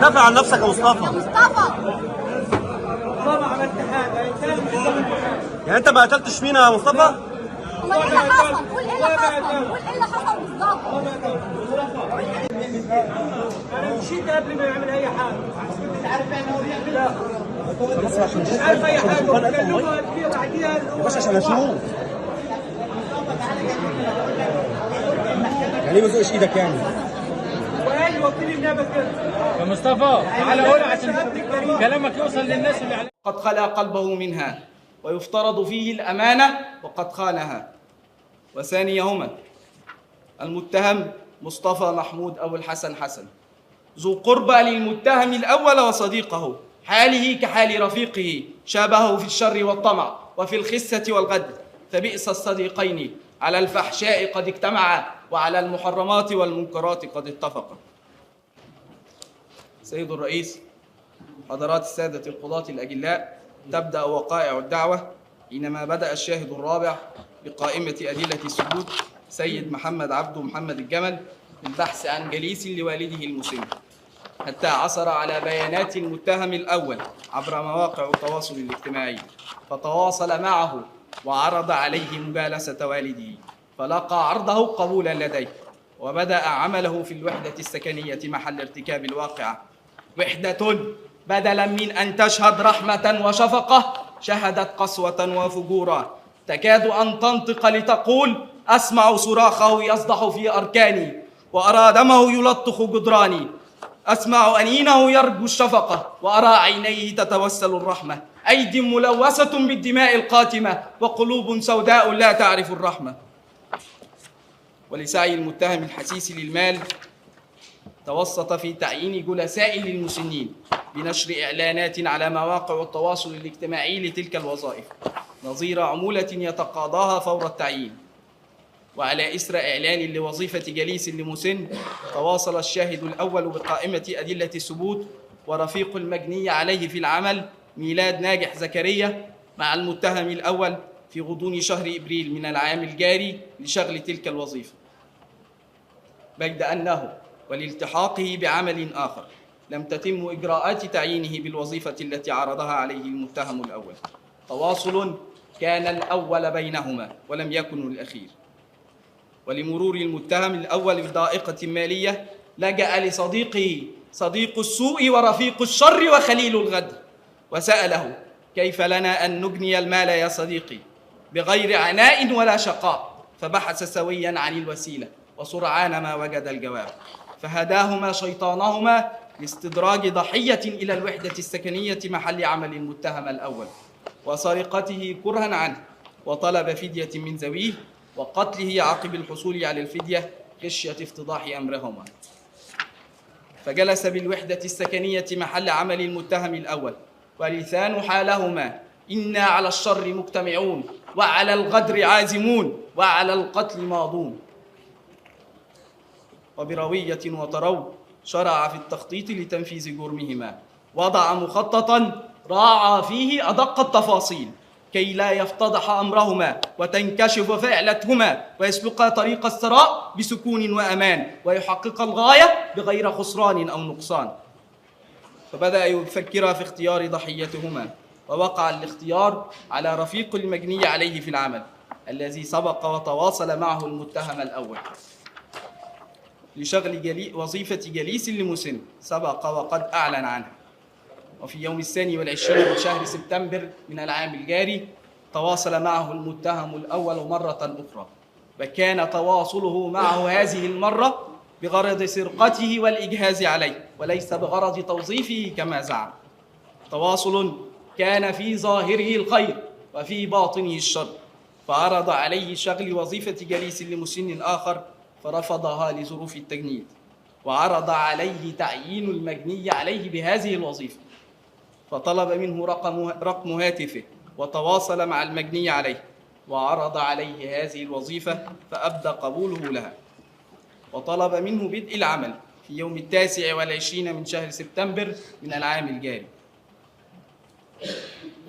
دافع عن نفسك يا مصطفى. ما عملت حاجه. يعني انت ما قتلتش مين يا مصطفى؟ امال ايه اللي حصل؟ قول ايه اللي حصل؟ قول ايه اللي حصل بالظبط؟ انا مشيت قبل ما يعمل اي حاجه. انت عارف يعني هو بيعمل لا مش عارف اي حاجه. وكلمه كتير بعديها يا باشا عشان اشوف. يعني ايه ما تزقش ايدك يعني؟ وايوه وكيل النيابه كده. يا مصطفى تعالى قول عشان كلامك يوصل للناس اللي عليك. قد خلا قلبه منها ويفترض فيه الأمانة وقد خانها. وثانيهما المتهم مصطفى محمود أبو الحسن حسن، ذو قربى للمتهم الأول وصديقه، حاله كحال رفيقه، شابهه في الشر والطمع وفي الخسة والغدر، فبئس الصديقين، على الفحشاء قد اجتمعا وعلى المحرمات والمنكرات قد اتفقا. سيد الرئيس، حضرات السادة القضاة الأجلاء، تبدأ وقائع الدعوة حينما بدأ الشاهد الرابع بقائمة أدلة الثبوت سيد محمد عبده محمد الجمل بالبحث عن جليس لوالده المسن، حتى عثر على بيانات المتهم الأول عبر مواقع التواصل الاجتماعي، فتواصل معه وعرض عليه مجالسة والده، فلقى عرضه قبولا لديه، وبدأ عمله في الوحدة السكنية محل ارتكاب الواقعة. وحدة بدلا من أن تشهد رحمة وشفقة شهدت قسوة وفجورا، تكاد أن تنطق لتقول: أسمع صراخه يصدح في أركاني، وأرى دمه يلطخ جدراني، أسمع أنينه يرجو الشفقة، وأرى عينيه تتوسل الرحمة، أيدي ملوثة بالدماء القاتمة، وقلوب سوداء لا تعرف الرحمة. ولسعي المتهم الحسيس للمال توسط في تعيين جلساء للمسنين بنشر إعلانات على مواقع التواصل الاجتماعي لتلك الوظائف نظير عمولة يتقاضاها فور التعيين. وعلى إثر إعلان لوظيفة جليس لمسن، تواصل الشاهد الأول بقائمة أدلة الثبوت ورفيق المجني عليه في العمل ميلاد ناجح زكريا مع المتهم الأول في غضون شهر إبريل من العام الجاري لشغل تلك الوظيفة، بيد أنه ولالتحاقه بعمل آخر لم تتم إجراءات تعيينه بالوظيفة التي عرضها عليه المتهم الأول. تواصل كان الأول بينهما ولم يكن الأخير. ولمرور المتهم الأول بضائقة مالية لجأ لصديقه صديق السوء ورفيق الشر وخليل الغدر وسأله: كيف لنا أن نجني المال يا صديقي بغير عناء ولا شقاء؟ فبحث سويا عن الوسيلة وسرعان ما وجد الجواب، فهداهما شيطانهما لاستدراج ضحية إلى الوحدة السكنية محل عمل المتهم الأول وسرقته كرها عنه، وطلب فدية من ذويه وقتله عقب الحصول على الفدية خشية افتضاح أمرهما. فجلس بالوحدة السكنية محل عمل المتهم الأول ولسان حالهما: إنا على الشر مجتمعون وعلى الغدر عازمون وعلى القتل ماضون. وبروية وترو شرع في التخطيط لتنفيذ جرمهما، وضع مخططا راعى فيه أدق التفاصيل كي لا يفتضح أمرهما وتنكشف فعلتهما ويسلك طريق الثراء بسكون وأمان ويحقق الغاية بغير خسران أو نقصان. فبدأ يفكر في اختيار ضحيتهما، ووقع الاختيار على رفيق المجني عليه في العمل الذي سبق وتواصل معه المتهم الأول لشغل وظيفة جليس لمسن سبق وقد أعلن عنها. وفي يوم 22 من شهر سبتمبر من العام الجاري تواصل معه المتهم الأول مرة أخرى، وكان تواصله معه هذه المرة بغرض سرقته والإجهاز عليه وليس بغرض توظيفه كما زعم. تواصل كان في ظاهره الخير وفي باطنه الشر، فعرض عليه شغل وظيفة جليس لمسن آخر فرفضها لظروف التجنيد، وعرض عليه تعيين المجني عليه بهذه الوظيفة، فطلب منه رقم هاتفه وتواصل مع المجني عليه وعرض عليه هذه الوظيفة فأبدى قبوله لها، وطلب منه بدء العمل في يوم 29 من شهر سبتمبر من العام الجاري.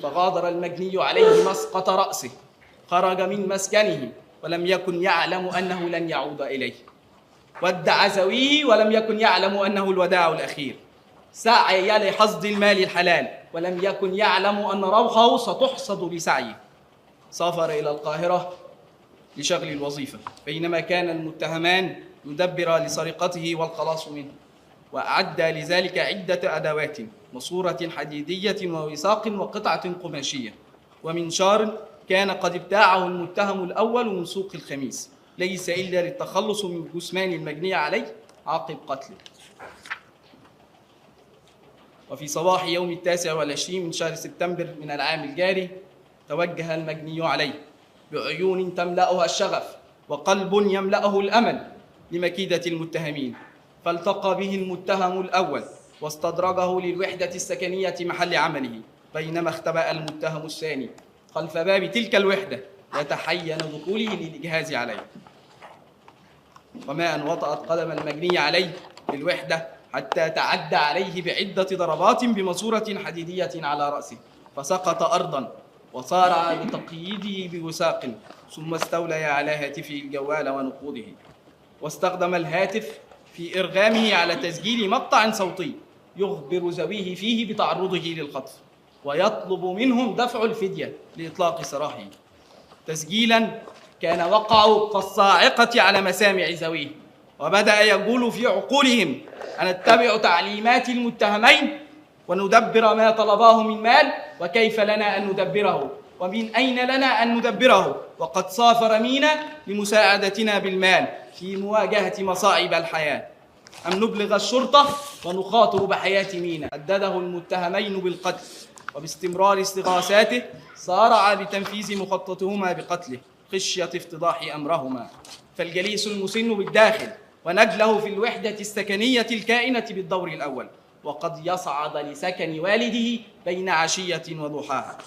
فغادر المجني عليه مسقط رأسه، خرج من مسكنه ولم يكن يعلم أنه لن يعود إليه، ودع ذويه ولم يكن يعلم أنه الوداع الأخير، سعي لحصد المال الحلال ولم يكن يعلم أن روحه ستحصد بسعيه. سافر إلى القاهرة لشغل الوظيفة، بينما كان المتهمان يدبر لسرقته والخلاص منه، وأعد لذلك عدة أدوات: ماسورة حديدية ووثاق وقطعة قماشية ومنشار كان قد ابتاعه المتهم الأول من سوق الخميس، ليس إلا للتخلص من جثمان المجني عليه عقب قتله. وفي صباح يوم 29 من شهر سبتمبر من العام الجاري توجه المجني عليه بعيون تملأها الشغف وقلب يملأه الأمل لمكيدة المتهمين، فالتقى به المتهم الأول واستدرجه للوحدة السكنية محل عمله، بينما اختبأ المتهم الثاني خلف باب تلك الوحدة يتحين دخوله للإجهاز عليه. وما أن وطأت قدم المجني عليه في الوحدة حتى تعدى عليه بعدة ضربات بماسورة حديدية على رأسه، فسقط أرضا وصارع بتقييده بوثاق، ثم استولى على هاتفه الجوال ونقوده، واستخدم الهاتف في إرغامه على تسجيل مقطع صوتي يخبر ذويه فيه بتعرضه للخطف ويطلب منهم دفع الفدية لإطلاق سراحه، تسجيلا كان وقعه كالصاعقة على مسامع ذويه، وبدأ يقول في عقولهم: أنتبع تعليمات المتهمين وندبر ما طلباه من مال، وكيف لنا أن ندبره، ومن أين لنا أن ندبره، وقد سافر مينا لمساعدتنا بالمال في مواجهة مصاعب الحياة، أم نبلغ الشرطة ونخاطر بحياة مينا. هدده المتهمين بالقتل، وباستمرار استغاثاته صارع بتنفيذ مخططهما بقتله خشية افتضاح أمرهما، فالجليس المسن بالداخل ونجله في الوحدة السكنية الكائنة بالدور الأول، وقد يصعد لسكن والده بين عشية وضحاها،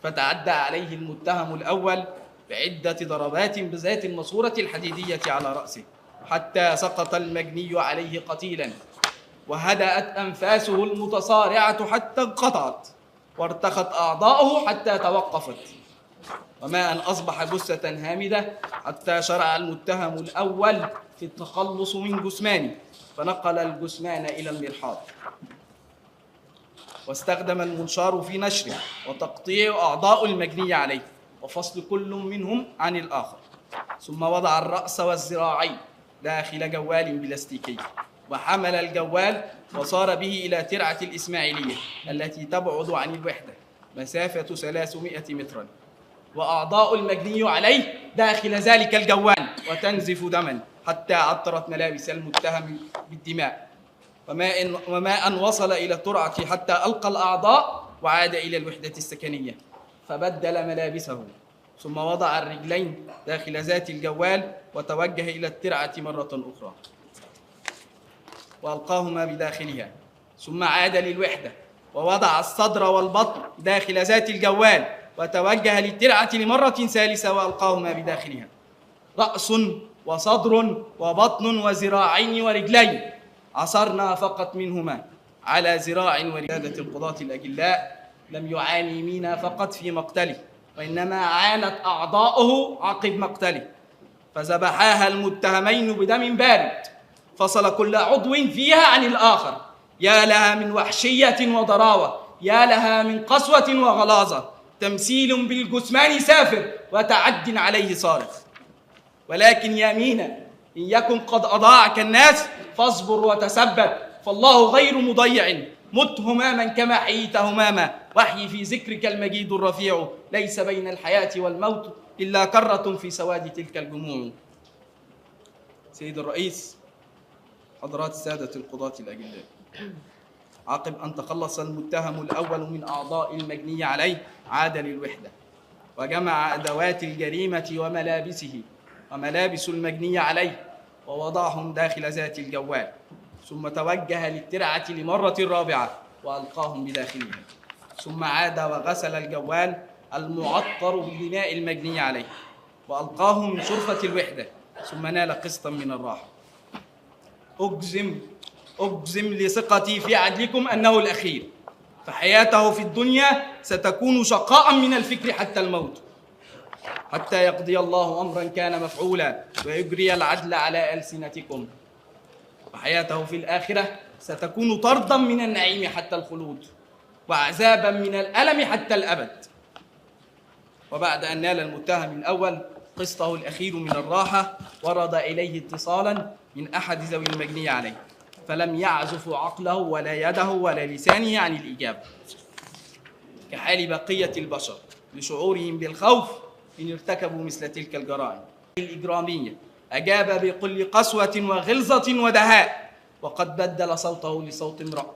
فتعدى عليه المتهم الأول بعدة ضربات بذات الماسورة الحديدية على رأسه حتى سقط المجني عليه قتيلا، وهدأت أنفاسه المتصارعة حتى انقطعت، وارتخت أعضاؤه حتى توقفت، وما أن أصبح جثة هامدة حتى شرع المتهم الأول في التخلص من جثمانه، فنقل الجثمان إلى المرحاض، واستخدم المنشار في نشره وتقطيع أعضاء المجني عليه وفصل كل منهم عن الآخر، ثم وضع الرأس والذراعين داخل جوال بلاستيكي، وحمل الجوال وصار به إلى ترعة الإسماعيلية التي تبعد عن الوحدة مسافة 300 مترا، وأعضاء المجني عليه داخل ذلك الجوال وتنزف دما حتى عطرت ملابس المتهم بالدماء، وما أن وصل إلى الترعة حتى ألقى الأعضاء وعاد إلى الوحدة السكنية فبدل ملابسه، ثم وضع الرجلين داخل ذات الجوال وتوجه إلى الترعة مرة أخرى وألقاهما بداخلها، ثم عاد للوحدة ووضع الصدر والبطن داخل ذات الجوال وتوجه للترعة لمرة ثالثة وألقاهما بداخلها، رأس وصدر وبطن وذراعين ورجلين، عصرنا فقط منهما على ذراع ورجال. القضاة الأجلاء لم يعاني مينا فقط في مقتله، وإنما عانت أعضاؤه عقب مقتله، فذبحاها المتهمين بدم بارد فصل كل عضو فيها عن الآخر، يا لها من وحشية وضراوة، يا لها من قسوة وغلاظة، تمثيل بالجثمان سافر وتعد عليه صارخ. ولكن يا مينا إن يكن قد أضاعك الناس فاصبر وتثبت، فالله غير مضيع، مت هماما كما حييت هماما، وحي في ذكرك المجيد الرفيع، ليس بين الحياة والموت إلا كرة في سواد تلك الجموع. سيد الرئيس، حضرات السادة القضاة الأجلاء، عقب أن تخلص المتهم الأول من أعضاء المجني عليه عاد للوحدة وجمع أدوات الجريمة وملابسه وملابس المجني عليه ووضعهم داخل ذات الجوال، ثم توجه للترعة لمرة رابعة وألقاهم بداخلها، ثم عاد وغسل الجوال المعطر بدماء المجني عليه وألقاهم من شرفة الوحدة، ثم نال قسطا من الراحة. أجزم لثقتي في عدلكم أنه الأخير، فحياته في الدنيا ستكون شقاء من الفكر حتى الموت، حتى يقضي الله أمرا كان مفعولا ويجري العدل على ألسنتكم. وحياته في الآخرة ستكون طردا من النعيم حتى الخلود وعذابا من الألم حتى الأبد. وبعد أن نال المتهم الأول قسطه الأخير من الراحة ورد إليه اتصالا من أحد ذوي المجني عليه، فلم يعزف عقله ولا يده ولا لسانه عن الإجابة، كحال بقية البشر لشعورهم بالخوف إن ارتكبوا مثل تلك الجرائم الإجرامية. أجاب بكل قسوة وغلظة ودهاء، وقد بدل صوته لصوت امرأة،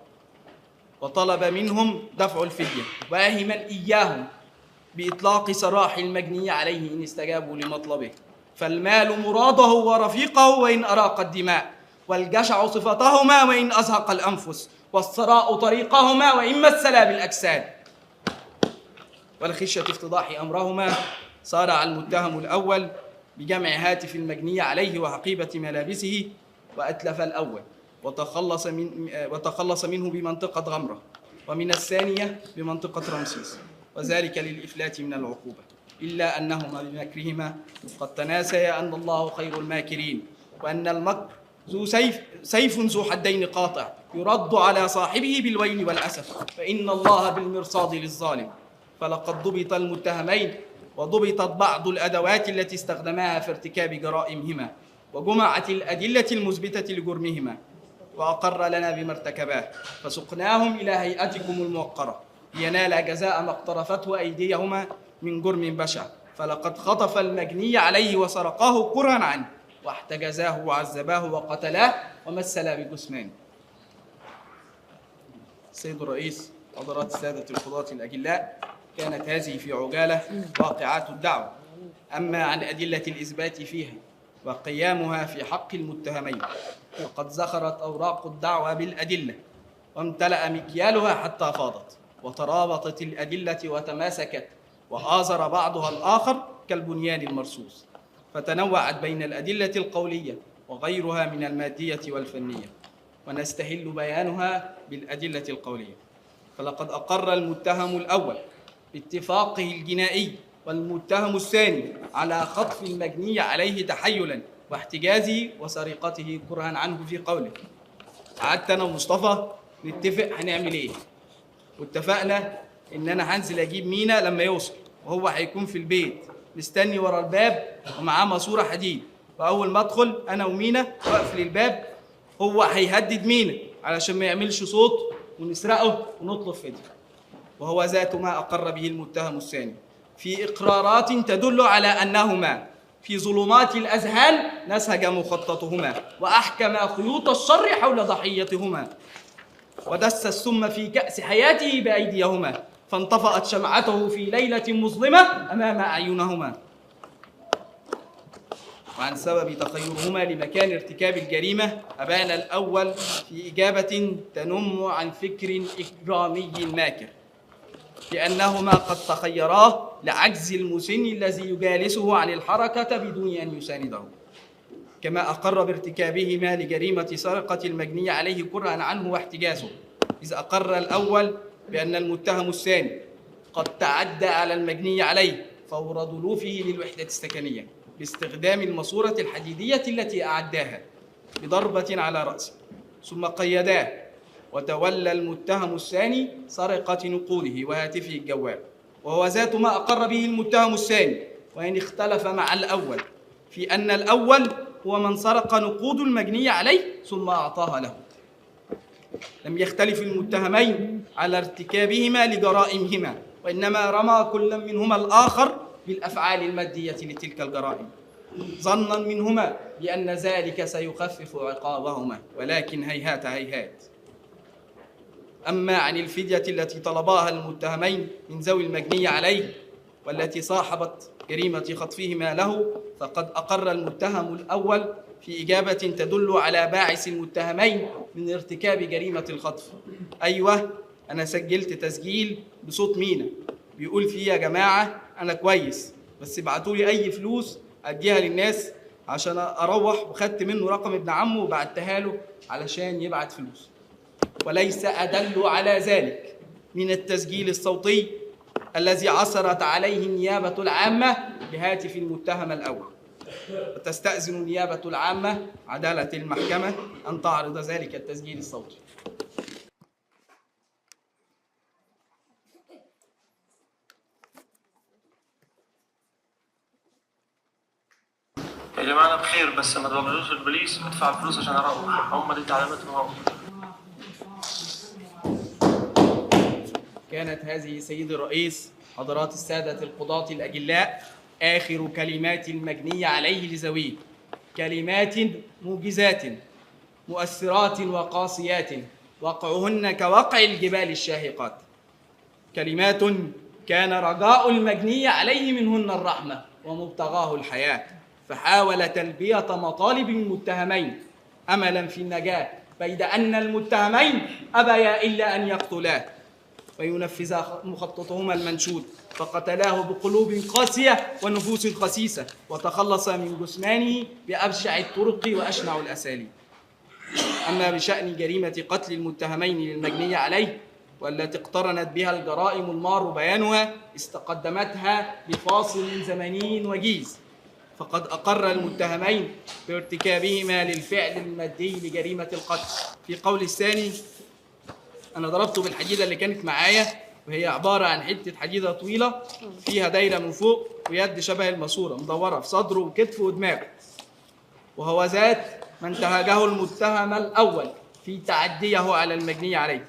وطلب منهم دفع الفدية، واهما إياهم بإطلاق سراح المجني عليه إن استجابوا لمطلبه، فالمال مراده ورفيقه وإن أراق الدماء، والجشع صفتهما وإن أزهق الأنفس، والثراء طريقهما وإن مثلا بالأجساد. ولخشية افتضاح أمرهما صارع المتهم الأول بجمع هاتف المجني عليه وحقيبة ملابسه وأتلف الأول وتخلص منه بمنطقة غمرة، ومن الثانية بمنطقة رمسيس، وذلك للإفلات من العقوبة، إلا أنهما بمكرهما قد تناسيا أن الله خير الماكرين، وأن المكر سيف ذو حدين قاطع يرد على صاحبه بالويل والأسف، فإن الله بالمرصاد للظالم. فلقد ضبط المتهمين وضبطت بعض الأدوات التي استخدماها في ارتكاب جرائمهما، وجمعت الأدلة المثبتة لجرمهما، وأقر لنا بما ارتكباه، فسقناهم إلى هيئتكم الموقرة لينال جزاء ما اقترفته أيديهما من جرم بشع. فلقد خطف المجني عليه وسرقاه كرها عنه، واحتجزاه وعذباه وقتلاه ومثلا بجثمانه. السيد الرئيس، حضرات السادة القضاة الأجلاء، كانت هذه في عجالة واقعات الدعوة. أما عن أدلة الإثبات فيها وقيامها في حق المتهمين، فقد زخرت أوراق الدعوة بالأدلة، وامتلأ مكيالها حتى فاضت، وترابطت الأدلة وتماسكت، وآزر بعضها الآخر كالبنيان المرصوص، فتنوعت بين الأدلة القولية وغيرها من المادية والفنية، ونستهل بيانها بالأدلة القولية. فلقد أقر المتهم الأول باتفاقه الجنائي والمتهم الثاني على خطف المجني عليه تحيلا واحتجازه وسرقته كرها عنه في قوله. قعدت أنا ومصطفى نتفق هنعمل إيه، واتفقنا إن أنا هنزل أجيب مينا لما يوصل، وهو هيكون في البيت مستني ورا الباب ومعاه ماسورة حديد، وأول ما أدخل أنا ومينا وأقفل الباب هو هيهدد مينا علشان ما يعملش صوت ونسرقه ونطلب فدية. وهو ذات ما أقر به المتهم الثاني في إقرارات تدل على أنهما في ظلمات الأذهان نسج مخططهما وأحكم خيوط الشر حول ضحيتهما، ودس السم في كأس حياته بأيديهما، فانطفأت شمعته في ليلة مظلمة أمام أعينهما. وعن سبب تخيرهما لمكان ارتكاب الجريمة أبان الأول في إجابة تنم عن فكر إجرامي ماكر، لأنهما قد تخيراه لعجز المسن الذي يجالسه عن الحركة بدون أن يسانده، كما أقر بارتكابهما لجريمة سرقة المجني عليه كرها عنه واحتجازه، إذ أقر الأول بأن المتهم الثاني قد تعدى على المجني عليه فور ضلوفه للوحدة السكنية باستخدام الماسورة الحديدية التي أعداها بضربة على رأسه، ثم قيداه، وتولى المتهم الثاني سرقة نقوده وهاتفه الجوال، وهو ذات ما أقر به المتهم الثاني، وإن اختلف مع الأول في أن الأول هو من سرق نقود المجني عليه ثم أعطاها له. لم يختلف المتهمين على ارتكابهما لجرائمهما، وإنما رمى كل منهما الآخر بالأفعال المادية لتلك الجرائم، ظنا منهما بأن ذلك سيخفف عقابهما، ولكن هيهات هيهات. أما عن الفدية التي طلباها المتهمين من ذوي المجني عليه والتي صاحبت جريمة خطفهما له، فقد أقر المتهم الأول في إجابة تدل على باعث المتهمين من ارتكاب جريمة الخطف. أيوة، أنا سجلت تسجيل بصوت مينا بيقول فيه: يا جماعة أنا كويس، بس ابعتولي أي فلوس أديها للناس عشان أروح، وخدت منه رقم ابن عمه وبعتها له علشان يبعت فلوس. وليس أدل على ذلك من التسجيل الصوتي الذي عثرت عليه النيابة العامة بهاتف المتهم الأول، وتستأذن النيابة العامة عدالة المحكمة أن تعرض ذلك التسجيل الصوتي. يا جماعة أنا بخير، بس ما تبلغوش البوليس ادفع الفلوس عشان أروح، هم دي تعليماتهم هم. كانت هذه سيدي الرئيس حضرات السادة القضاة الأجلاء آخر كلمات المجني عليه لزويه، كلمات موجزات مؤثرات وقاسيات وقعهن كوقع الجبال الشاهقات، كلمات كان رجاء المجني عليه منهن الرحمة ومبتغاه الحياة، فحاول تلبية مطالب المتهمين أملا في النجاة، بيد أن المتهمين أبيا إلا أن يقتلاه وينفذا مخططهما المنشود، فقتلاه بقلوب قاسية ونفوس خسيسة، وتخلص من جثمانه بأبشع الطرق وأشنع الأساليب. أما بشأن جريمة قتل المتهمين للمجني عليه والتي اقترنت بها الجرائم المار بيانها، استقدمتها بفاصل زمني وجيز، فقد أقر المتهمين بارتكابهما للفعل المادي لجريمة القتل. في قول الثاني: أنا ضربته بالحديدة اللي كانت معايا، وهي عبارة عن حتة حديدة طويلة فيها دايرة من فوق ويد شبه الماسورة مدورة في صدره وكتفه ودماغه، وهو ذات ما انتهجه المتهم الأول في تعديه على المجني عليه،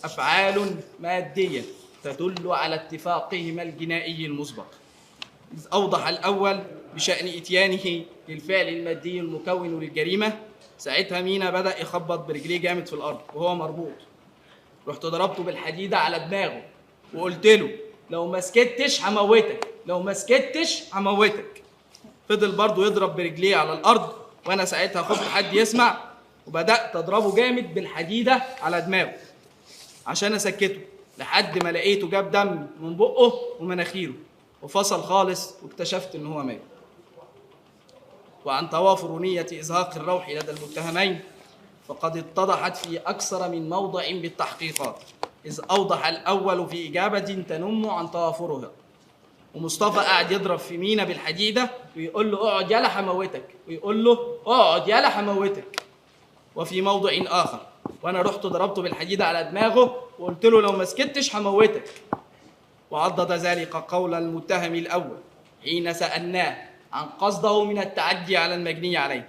أفعال مادية تدل على اتفاقهما الجنائي المسبق، إذ أوضح الأول بشأن إتيانه للفعل المادي المكون للجريمة. ساعتها مينا بدأ يخبط برجليه جامد في الأرض وهو مربوط، رحت ضربته بالحديدة على دماغه وقلت له لو ما سكتش هموتك، لو ما سكتش هموتك. فضل برضه يضرب برجليه على الأرض، وأنا ساعتها خفت حد يسمع وبدأت أضربه جامد بالحديدة على دماغه عشان أسكته، لحد ما لقيته جاب دم من بقه ومناخيره وفصل خالص، واكتشفت إن هو مات. وعن توافر نية إزهاق الروح لدى المتهمين فقد اتضحت في أكثر من موضع بالتحقيقات، إذ أوضح الأول في إجابة تنم عن توافرها. ومصطفى قاعد يضرب في مينا بالحديدة ويقول له اقعد يالا هموتك، ويقول له اقعد يالا هموتك. وفي موضع آخر وأنا رحت ضربته بالحديدة على دماغه وقلت له لو ما سكتش هموتك. وعضد ذلك قول المتهم الأول حين سألناه عن قصده من التعدي على المجني عليه: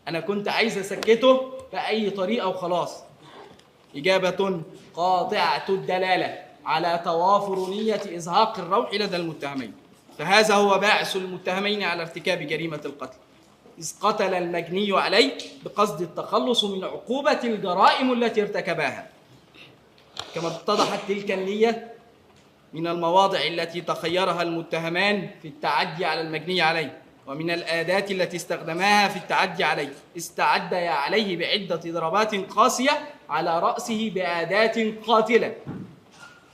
أنا كنت عايز أسكته بأي طريقة وخلاص. إجابة قاطعة الدلالة على توافر نية إزهاق الروح لدى المتهمين، فهذا هو باعث المتهمين على ارتكاب جريمة القتل، إذ قتل المجني عليه بقصد التخلص من عقوبة الجرائم التي ارتكباها. كما اتضحت تلك النية من المواضع التي تخيرها المتهمان في التعدي على المجني عليه، ومن الآدات التي استخدماها في التعدي عليه: استعديا عليه بعدة ضربات قاسية على رأسه بأداة قاتلة.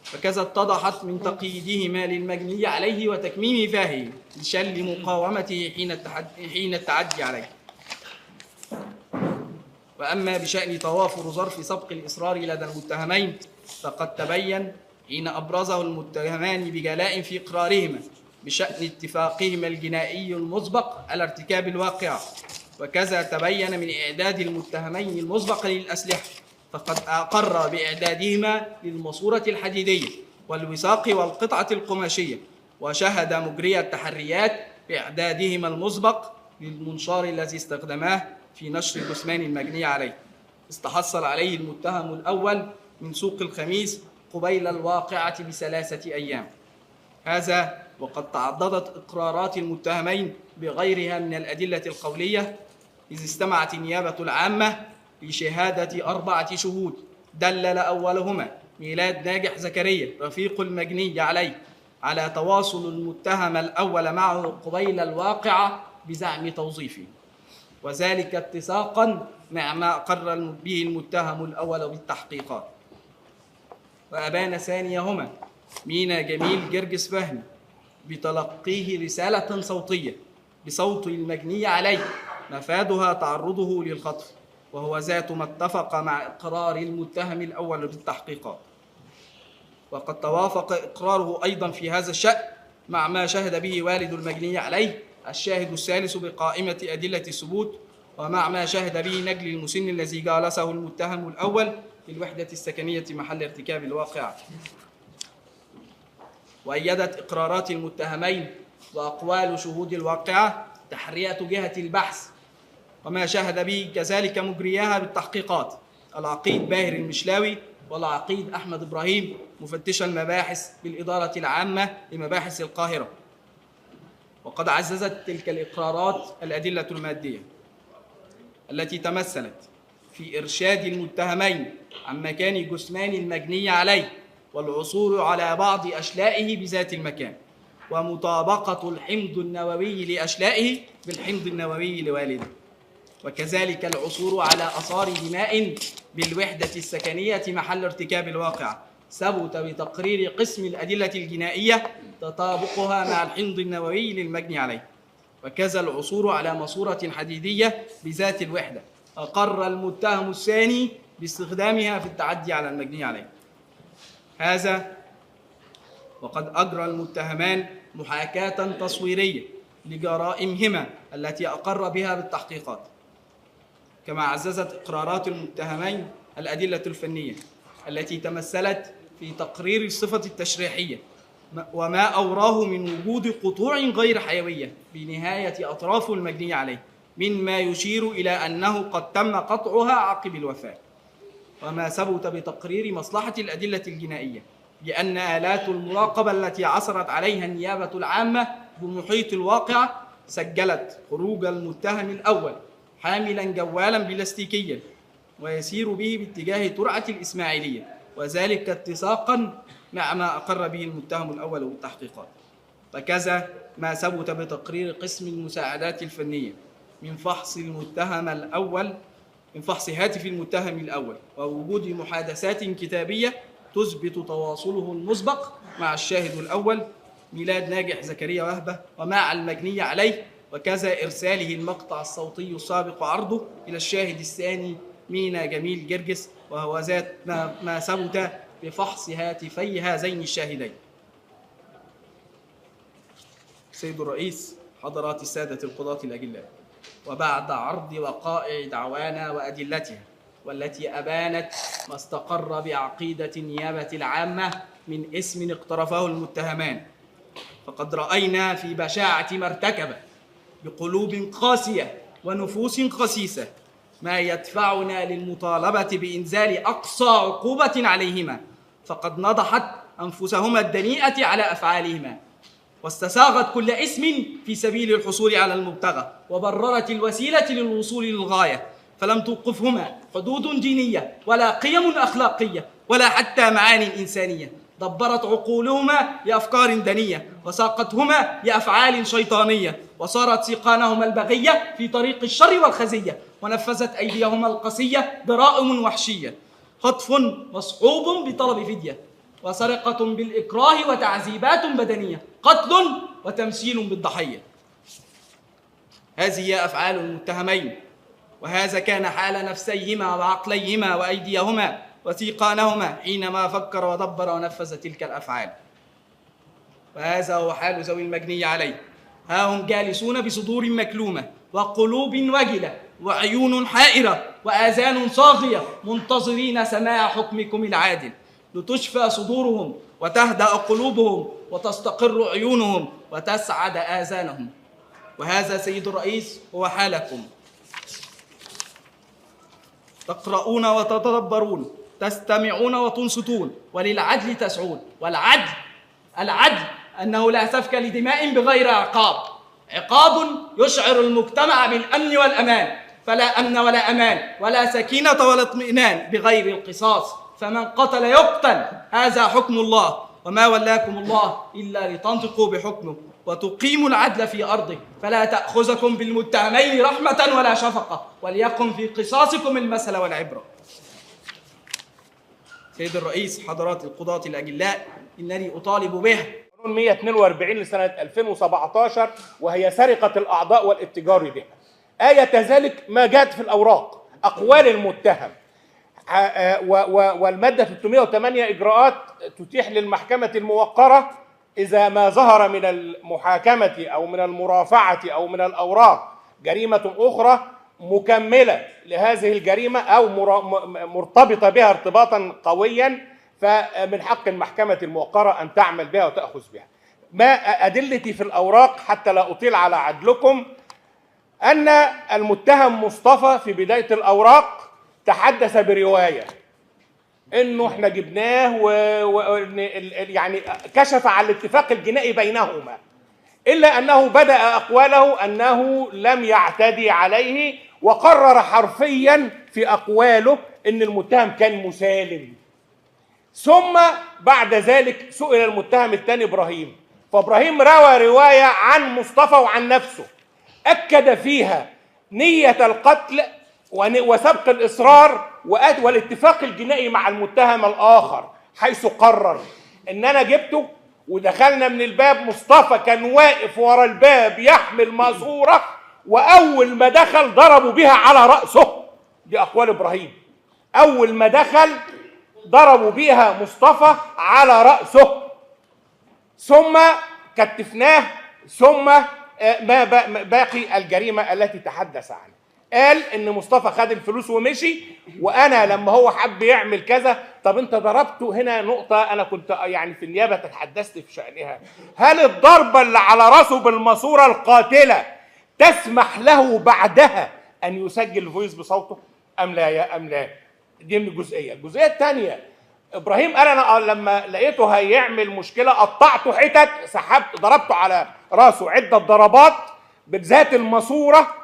فكذا اتضحت من تقييدهما للمجني عليه وتكميم فاهه لشل مقاومته حين التعدي عليه. وأما بشأن توافر ظرف سبق الإصرار لدى المتهمين فقد تبين حين أبرزه المتهمان بجلاء في إقرارهما بشأن اتفاقهما الجنائي المسبق على ارتكاب الواقعة، وكذا تبين من إعداد المتهمين المسبق للأسلحة، فقد أقر بإعدادهما للماسورة الحديدية والوثاق والقطعة القماشية، وشهد مجري التحريات بإعدادهما المسبق للمنشار الذي استخدماه في نشر جثمان المجني عليه، استحصل عليه المتهم الأول من سوق الخميس قبيل الواقعة ب3 أيام. هذا وقد تعضدت إقرارات المتهمين بغيرها من الأدلة القولية، إذ استمعت النيابة العامة لشهادة 4 شهود دلل أولهما ميلاد ناجح زكريا رفيق المجني عليه على تواصل المتهم الأول معه قبيل الواقعة بزعم توظيفه، وذلك اتساقا مع ما أقر به المتهم الأول بالتحقيقات. وأبان ثانيهما مينا جميل جرجس فهمي بتلقيه رسالة صوتية بصوت المجني عليه مفادها تعرضه للخطف، وهو ذات ما اتفق مع إقرار المتهم الأول بالتحقيقات. وقد توافق إقراره أيضا في هذا الشأن مع ما شهد به والد المجني عليه الشاهد الثالث بقائمة أدلة الثبوت، ومع ما شهد به نجل المسن الذي جالسه المتهم الأول في الوحدة السكنية محل ارتكاب الواقعة. وأيدت إقرارات المتهمين وأقوال شهود الواقعة تحرية جهة البحث وما شهد به كذلك مجرياها بالتحقيقات العقيد باهر المشلاوي والعقيد أحمد إبراهيم مفتش المباحث بالإدارة العامة لمباحث القاهرة. وقد عززت تلك الإقرارات الأدلة المادية التي تمثلت في إرشاد المتهمين عن مكان جثمان المجني عليه والعثور على بعض أشلائه بذات المكان، ومطابقة الحمض النووي لأشلائه بالحمض النووي لوالده، وكذلك العثور على آثار دماء بالوحدة السكنية محل ارتكاب الواقعة ثبت بتقرير قسم الأدلة الجنائية تطابقها مع الحمض النووي للمجني عليه، وكذا العثور على ماسورة حديدية بذات الوحدة أقر المتهم الثاني باستخدامها في التعدي على المجني عليه. هذا وقد أجرى المتهمان محاكاة تصويرية لجرائمهما التي أقر بها بالتحقيقات، كما عززت إقرارات المتهمين الأدلة الفنية التي تمثلت في تقرير الصفة التشريحية وما أوراه من وجود قطوع غير حيوية بنهاية أطراف المجني عليه مما يشير إلى أنه قد تم قطعها عقب الوفاة، وما ثبت بتقرير مصلحة الأدلة الجنائية بأن آلات المراقبة التي عثرت عليها النيابة العامة بمحيط الواقع سجلت خروج المتهم الأول حاملا جوالا بلاستيكيا ويسير به باتجاه ترعة الإسماعيلية، وذلك اتساقا مع ما أقر به المتهم الأول بالتحقيقات. وكذا ما ثبت بتقرير قسم المساعدات الفنية من فحص هاتف المتهم الأول ووجود محادثات كتابية تثبت تواصله المسبق مع الشاهد الأول ميلاد ناجح زكريا وهبة ومع المجني عليه، وكذا إرساله المقطع الصوتي السابق عرضه إلى الشاهد الثاني مينا جميل جرجس، وهو ذات ما ثبت بفحص هاتفي هذين الشاهدين. سيد الرئيس، حضرات السادة القضاة الأجلاء، وبعد عرض وقائع دعوانا وأدلتها والتي أبانت ما استقر بعقيدة النيابة العامة من اسم اقترفه المتهمان، فقد رأينا في بشاعة ما ارتكب بقلوب قاسية ونفوس خسيسة ما يدفعنا للمطالبة بإنزال أقصى عقوبة عليهما، فقد نضحت أنفسهما الدنيئة على أفعالهما واستساغت كل اسم في سبيل الحصول على المبتغى وبررت الوسيلة للوصول للغاية، فلم توقفهما حدود دينية ولا قيم أخلاقية ولا حتى معاني إنسانية، دبرت عقولهما لأفكار دنية وساقتهما لأفعال شيطانية، وصارت سيقانهما البغية في طريق الشر والخزية، ونفذت أيديهما القسية جرائم وحشية، خطف مصحوب بطلب فدية، وسرقة بالإكراه وتعذيبات بدنية، قتل وتمثيل بالضحية. هذه هي أفعال المتهمين، وهذا كان حال نفسيهما وعقليهما وأيديهما وسيقانهما حينما فكر ودبر ونفذ تلك الأفعال. وهذا هو حال ذوي المجني عليه، ها هم جالسون بصدور مكلومة وقلوب وجلة وعيون حائرة وآذان صاغية منتظرين سماع حكمكم العادل، لتشفى صدورهم وتهدأ قلوبهم وتستقر عيونهم وتسعد آذانهم. وهذا سيد الرئيس هو حالكم، تقرؤون وتتدبرون، تستمعون وتنصتون، وللعدل تسعون. والعدل أنه لا سفك لدماء بغير عقاب يشعر المجتمع بالأمن والأمان، فلا أمن ولا أمان ولا سكينة ولا اطمئنان بغير القصاص، فمن قتل يقتل، هذا حكم الله، وما ولاكم الله إلا لتنطقوا بحكمه وتقيموا العدل في أرضه، فلا تأخذكم بالمتهمين رحمة ولا شفقة، وليكن في قصاصكم المثل والعبرة. سيد الرئيس، حضرات القضاة الأجلاء، إنني أطالب به 142 لسنة 2017، وهي سرقة الأعضاء والاتجار بها. آية ذلك ما جاءت في الأوراق، أقوال المتهم، والمادة 308 إجراءات تتيح للمحكمة الموقرة إذا ما ظهر من المحاكمة أو من المرافعة أو من الأوراق جريمة أخرى مكملة لهذه الجريمة أو مرتبطة بها ارتباطا قويا، فمن حق المحكمة الموقرة أن تعمل بها وتأخذ بها. ما أدلتي في الأوراق حتى لا أطيل على عدلكم، أن المتهم مصطفى في بداية الأوراق تحدث برواية إنه إحنا جبناه يعني كشف عن الاتفاق الجنائي بينهما، إلا أنه بدأ أقواله أنه لم يعتدي عليه، وقرر حرفيا في أقواله أن المتهم كان مسالم. ثم بعد ذلك سئل المتهم الثاني إبراهيم، فإبراهيم روى رواية عن مصطفى وعن نفسه أكد فيها نية القتل وسبق الإصرار والاتفاق الجنائي مع المتهم الآخر، حيث قرر إن أنا جبته ودخلنا من الباب، مصطفى كان واقف ورا الباب يحمل ماسورة، وأول ما دخل ضربوا بها على رأسه. دي أقوال إبراهيم. أول ما دخل ضربوا بها مصطفى على رأسه، ثم كتفناه، ثم ما باقي الجريمة التي تحدث عنها. قال ان مصطفى خد الفلوس ومشي، وانا لما هو حب يعمل كذا. طب انت ضربته هنا نقطة انا كنت يعني في النيابة تحدثت في شأنها، هل الضربة اللي على راسه بالماسورة القاتلة تسمح له بعدها ان يسجل الفويس بصوته ام لا؟ ام لا؟ دي من الجزئية. الجزئية الثانية، ابراهيم قال انا لما لقيته هيعمل مشكلة قطعته حتت، سحبت ضربته على راسه عدة ضربات بذات الماسورة،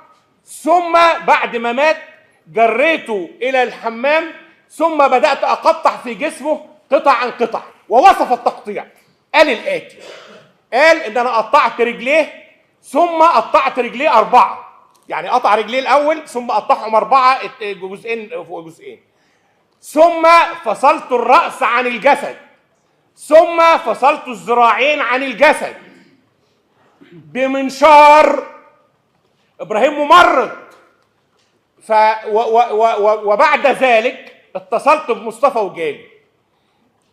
ثم بعد ما مات جريته الى الحمام، ثم بدأت اقطع في جسمه قطع عن قطع. ووصف التقطيع، قال الآتي، قال ان انا قطعت رجليه ثم قطعت رجليه 4، يعني قطع رجليه الاول ثم قطعهم 4 جزئين فوق جزئين، ثم فصلت الرأس عن الجسد، ثم فصلت الذراعين عن الجسد بمنشار. ابراهيم ممرض. وبعد ذلك اتصلت بمصطفى وجالي،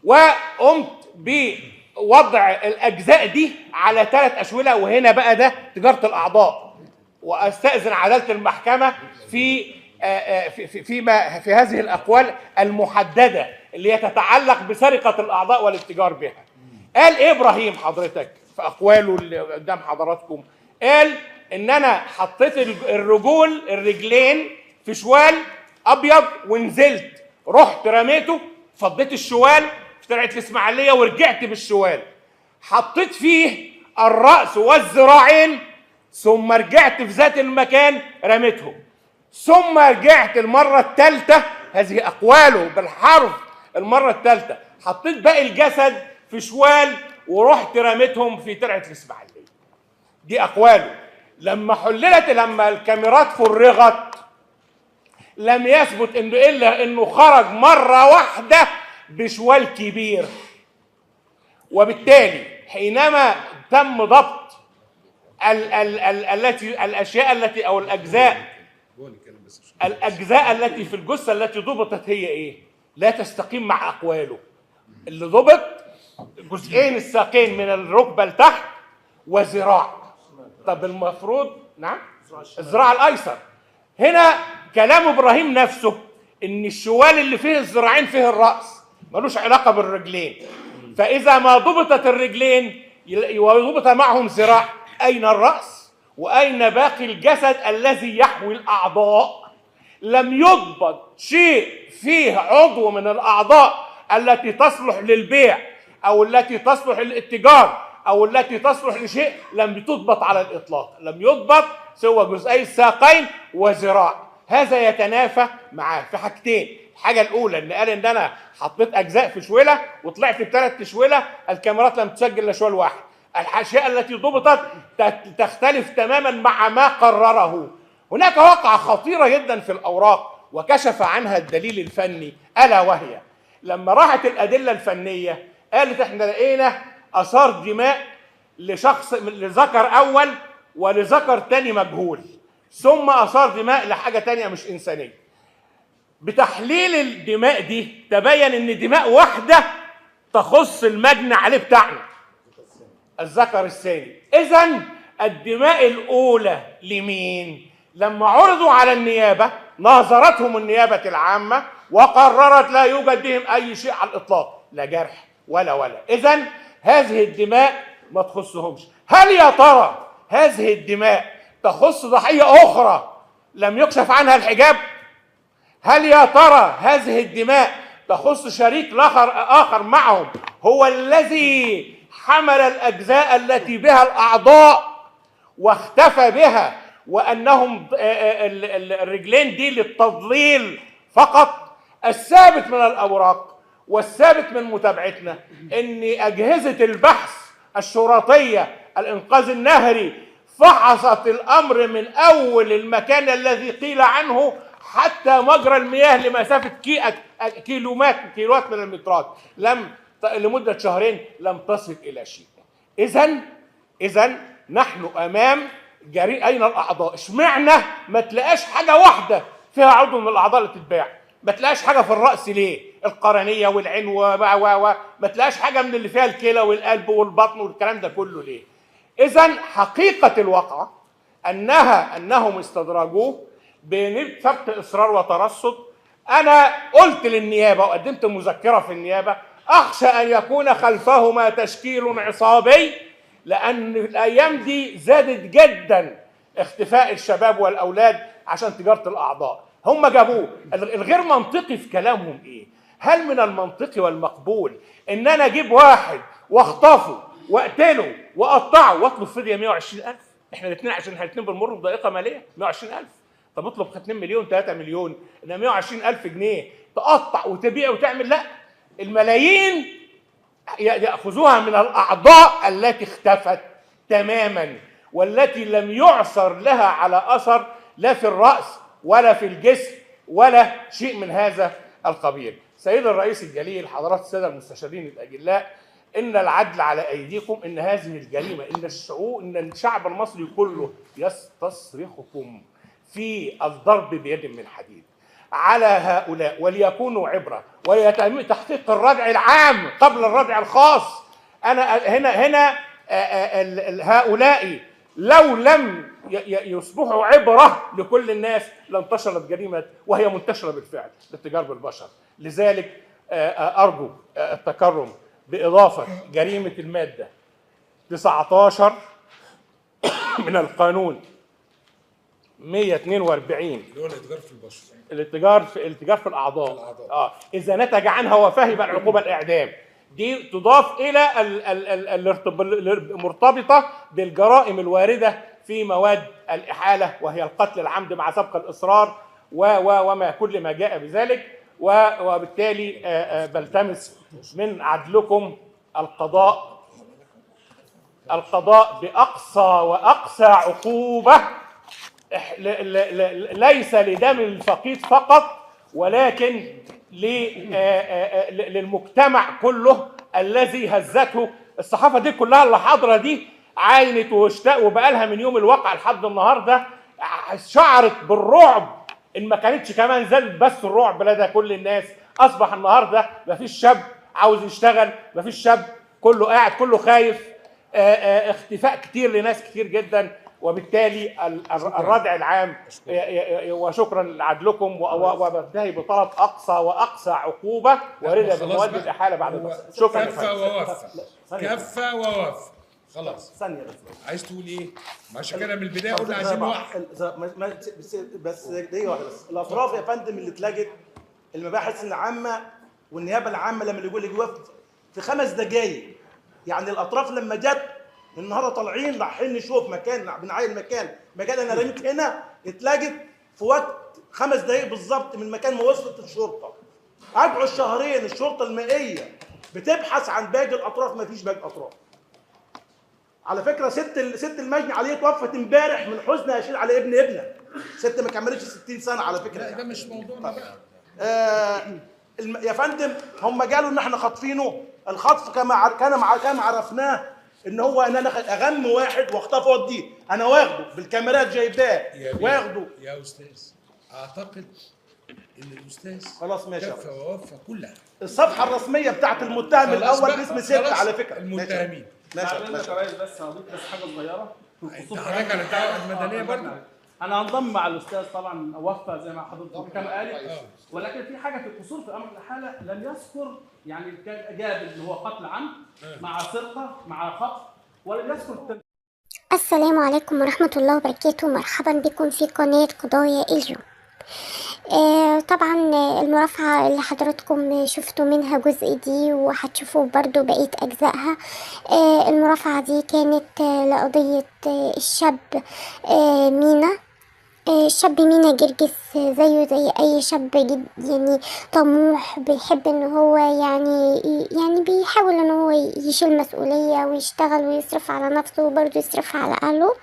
وقمت بوضع الاجزاء دي على 3 أشولة، وهنا بقى ده تجارة الاعضاء، واستأذن عدالة المحكمة في هذه الاقوال المحددة اللي هي تتعلق بسرقة الاعضاء والاتجار بها. قال ايه ابراهيم حضرتك في اقواله اللي قدام حضراتكم؟ قال ان انا حطيت الرجلين في شوال ابيض ونزلت، رحت رميته، فضيت الشوال في ترعه الاسماعيليه ورجعت بالشوال، حطيت فيه الراس والذراعين، ثم رجعت في ذات المكان رميتهم، ثم رجعت المره الثالثه، هذه اقواله بالحرف، المره الثالثه حطيت باقي الجسد في شوال ورحت رميتهم في ترعه الاسماعيليه. دي اقواله. لما الكاميرات فرغت لم يثبت انه الا انه خرج مره واحده بشوال كبير، وبالتالي حينما تم ضبط الاشياء التي او الاجزاء التي في الجثه التي ضبطت هي ايه؟ لا تستقيم مع اقواله. اللي ضبط جزئين الساقين من الركبه لتحت وذراع. طب المفروض نعم الذراع الايسر. هنا كلام ابراهيم نفسه ان الشوال اللي فيه الذراعين فيه الراس، ملوش علاقه بالرجلين. فاذا ما ضبطت الرجلين وضبط معهم ذراع، اين الراس واين باقي الجسد الذي يحوي الاعضاء؟ لم يضبط شيء فيه عضو من الاعضاء التي تصلح للبيع او التي تصلح للاتجار او التي تصلح لشيء، لم تضبط على الاطلاق. لم يضبط سوى جزئي الساقين وذراع. هذا يتنافى معاه في حاجتين. الحاجه الاولى ان قال ان انا حطيت اجزاء في شوله وطلعت ب3 شوله، الكاميرات لم تسجل الا شوال واحد. الاشياء التي ضبطت تختلف تماما مع ما قرره. هناك واقعه خطيره جدا في الاوراق وكشف عنها الدليل الفني، الا وهي لما راحت الادله الفنيه قالت احنا لقينا اثار دماء لشخص، لذكر اول ولذكر تاني مجهول، ثم اثار دماء لحاجه تانيه مش انسانيه. بتحليل الدماء دي تبين ان دماء واحده تخص المجني عليه بتاعنا، الذكر الثاني. إذن الدماء الأولى لمين؟ لما عرضوا على النيابة ناظرتهم النيابة العامة وقررت لا يوجد بهم أي شيء على الإطلاق، لا جرح ولا. إذن هذه الدماء ما تخصهمش. هل يا ترى هذه الدماء تخص ضحية أخرى لم يكشف عنها الحجاب؟ هل يا ترى هذه الدماء تخص شريك آخر معهم هو الذي حمل الأجزاء التي بها الأعضاء واختفى بها، وأنهم الرجلين دي للتضليل فقط؟ الثابت من الأوراق والثابت من متابعتنا أن أجهزة البحث الشرطية الإنقاذ النهري فحصت الأمر من أول المكان الذي قيل عنه حتى مجرى المياه لمسافة كيلوات من المترات، لمدة شهرين لم تصل إلى شيء. إذن نحن أمام أين الأعضاء؟ اشمعنى ما تلاقاش حاجة واحدة فيها عضو من الأعضاء اللي تتباع؟ ما تلاقاش حاجة في الرأس ليه؟ القرنية والعين ما تلاقاش حاجة من اللي فيها الكلى والقلب والبطن والكلام ده كله ليه؟ إذن حقيقة الواقعة أنهم استدرجوه بثبت إصرار وترصد. أنا قلت للنيابة وقدمت مذكرة في النيابة أخشى أن يكون خلفهما تشكيل عصابي، لأن الأيام دي زادت جدا اختفاء الشباب والأولاد عشان تجارة الأعضاء. هم جابوه. الغير منطقي في كلامهم إيه؟ هل من المنطقي والمقبول إن أنا أجيب واحد واخطفه واقتله واقطعه واطلب فدية 120,000؟ احنا الاثنين عشان احنا الاثنين بنمر بضائقة مالية 120,000. طب اطلب 2 مليون 3 مليون، انما 120,000 جنيه تقطع وتبيع وتعمل؟ لا، الملايين يأخذوها من الأعضاء التي اختفت تماما والتي لم يعثر لها على أثر لا في الرأس ولا في الجسم ولا شيء من هذا القبيل. سيد الرئيس الجليل، حضرات السادة المستشارين الأجلاء، إن العدل على أيديكم، إن هذه الجريمة، إن الشعب المصري كله يستصرخكم في الضرب بيد من حديد على هؤلاء، وليكونوا عبرة وليتم تحقيق الردع العام قبل الردع الخاص. أنا هنا هؤلاء لو لم يصبحوا عبرة لكل الناس لانتشرت جريمة، وهي منتشرة بالفعل، الاتجار بالبشر. لذلك أرجو التكرم بإضافة جريمة المادة 19 من القانون 142 اللي هو الاتجار في البشر، الاتجار في الأعضاء. إذا نتج عنها وفاه يبقى العقوبة الإعدام. دي تضاف إلى المرتبطة بالجرائم الواردة في مواد الإحالة، وهي القتل العمد مع سبق الإصرار وما كل ما جاء بذلك. وبالتالي بلتمس من عدلكم القضاء بأقصى وأقسى عقوبة، ليس لدم الفقيد فقط ولكن للمجتمع كله الذي هزته الصحافة دي كلها اللي حاضرة دي. عاينت وبقى لها من يوم الواقع لحد النهارده شعرت بالرعب، ان ما كانتش كمان زادت بس الرعب لدى كل الناس. اصبح النهارده مفيش شاب عاوز يشتغل، مفيش شاب، كله قاعد، كله خايف. اختفاء كتير لناس كتير جدا، وبالتالي الردع العام. وشكرا لعدلكم، وبنتهي بطلب اقصى واقصى عقوبه وارده بمواد الاحاله بعد شكرا. كفى ووفى خلاص. ثانية عايز تقول ايه؟ عشان كده من البدايه قلنا عايزين واحد. بس دقيقة واحدة بس. الأطراف يا فندم اللي اتلجت، المباحث العامة والنيابة العامة لما يقول لك وقت في 5 دقايق، يعني الأطراف لما جت النهارده طالعين رايحين نشوف مكان، بنعاين مكان انا رميت هنا، اتلجت في وقت 5 دقايق بالظبط من مكان ما وصلت الشرطة. قعدوا الشهرين الشرطة المائية بتبحث عن باقي الأطراف، ما فيش باقي أطراف. على فكره ست المجني عليه توفت امبارح من حزن اشيل على ابنها، ست ما كملتش 60 سنه على فكره. لا ده مش موضوعنا بقى. يا فندم هم قالوا ان احنا خاطفينه. الخطف كما عرفناه ان هو ان انا اغم واحد واخطفه وديه، انا واخده بالكاميرات جايباه واخده. يا استاذ اعتقد ان الاستاذ خلاص ماشي كفى ووفى كلها. الصفحه الرسميه بتاعت المتهم الاول باسم 6 على فكره. المتهمين ماشي ماشي يا ريس، بس هضيف بس حاجه صغيره. انت حضرتك على الدعوه المدنيه برضه. انا هنضم مع الاستاذ طبعا اوفى زي ما حضرتك كان قال، ولكن في حاجه في القصور في امر الحاله لم يذكر، يعني كان جاب اللي هو قتل عمد مع سرقه مع خطف، ولم يذكر. السلام عليكم ورحمة الله وبركاته. مرحبا بكم في قناة قضايا اليوم. طبعا المرافعة اللي حضراتكم شفتوا منها جزء دي وهتشوفوا برضو بقية أجزائها. المرافعة دي كانت لقضية الشاب مينا. الشاب مينا جرجس زيه زي اي شاب يعني طموح، بيحب ان هو يعني بيحاول ان هو يشيل مسؤولية ويشتغل ويصرف على نفسه وبرضه يصرف على اهله.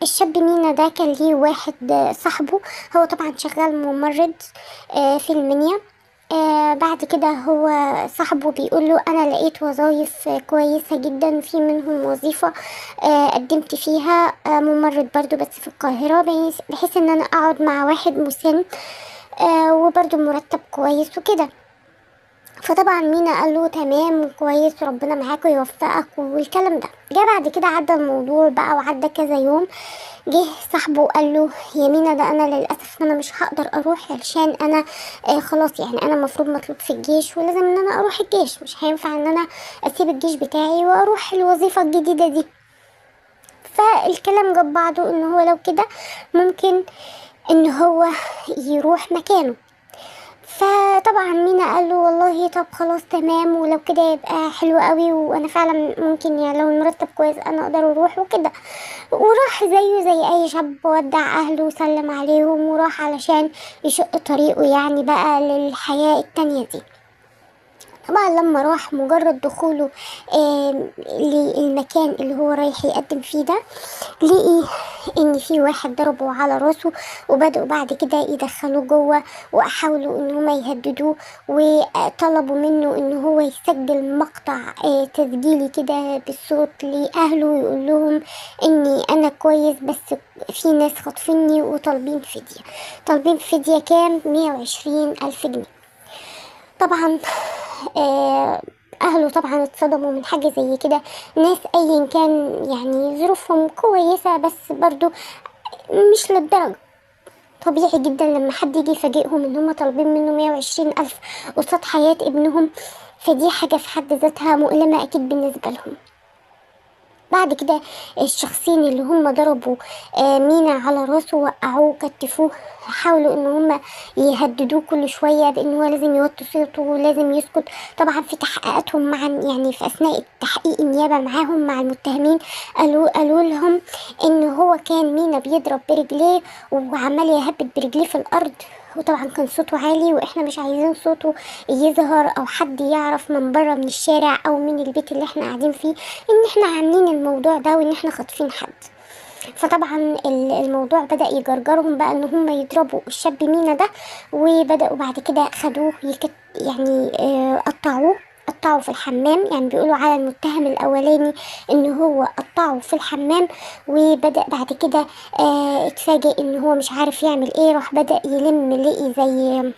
الشاب مينا ده كان ليه واحد صاحبه، هو طبعا شغال ممرض في المنيا. بعد كده هو صاحبه بيقول له انا لقيت وظايف كويسة جدا، في منهم وظيفة قدمت فيها ممرض برضو بس في القاهرة، بحيث ان انا اقعد مع واحد مسن وبرضو مرتب كويس وكده. فطبعا مينا قال له تمام كويس وربنا معاك ويوفقك والكلام ده. جه بعد كده عدى الموضوع بقى وعدى كذا يوم، جه صاحبه قال له يا مينا ده انا للاسف انا مش هقدر اروح علشان انا خلاص يعني انا المفروض مطلوب في الجيش ولازم ان انا اروح الجيش، مش هينفع ان انا اسيب الجيش بتاعي واروح الوظيفة الجديدة دي. فالكلام جاب بعضه ان هو لو كده ممكن ان هو يروح مكانه. فطبعا مينا قال له والله طب خلاص تمام، ولو كده يبقى حلو قوي، وانا فعلا ممكن يعني لو المرتب كويس انا اقدر اروح وكده. وراح زيه زي اي شاب، ودع اهله وسلم عليهم وراح علشان يشق طريقه يعني بقى للحياة التانية دي. طبعا لما راح مجرد دخوله للمكان اللي هو رايح يقدم فيه ده، لقي ان في واحد ضربه على راسه، وبدأوا بعد كده يدخلوه جوه وحاولوا ان هما يهددوه وطلبوا منه ان هو يسجل مقطع تسجيلي كده بالصوت لاهله ويقول لهم اني انا كويس بس في ناس خاطفيني وطالبين فدية. طالبين فدية كام؟ 120,000 جنيه. طبعا اهله طبعا اتصدموا من حاجة زي كده، ناس ايا كان يعني ظروفهم كويسة بس برضو مش للدرجة. طبيعي جدا لما حد يجي يفاجئهم ان هم طالبين منه 120,000 قصاد حياة ابنهم، فدي حاجة في حد ذاتها مؤلمة اكيد بالنسبة لهم. بعد كده الشخصين اللي هم ضربوا مينا على راسه وقعوه وكتفوه، حاولوا ان هم يهددوه كل شويه بان هو لازم يوطي صوته ولازم يسكت. طبعا في تحقيقاتهم مع يعني في اثناء التحقيق النيابه معاهم مع المتهمين قالوا لهم ان هو كان مينا بيضرب برجليه وعمال يهبد برجليه في الارض، وطبعا كان صوته عالي واحنا مش عايزين صوته يظهر او حد يعرف من بره من الشارع او من البيت اللي احنا قاعدين فيه ان احنا عاملين الموضوع ده وان احنا خاطفين حد. فطبعا الموضوع بدأ يجرجرهم بقى ان هم يضربوا الشاب مينا ده، وبدأوا بعد كده خدوه يعني قطعوا في الحمام. يعني بيقولوا على المتهم الاولاني ان هو قطعه في الحمام، وبدأ بعد كده اتفاجئ ان هو مش عارف يعمل ايه، راح بدأ يلم لقي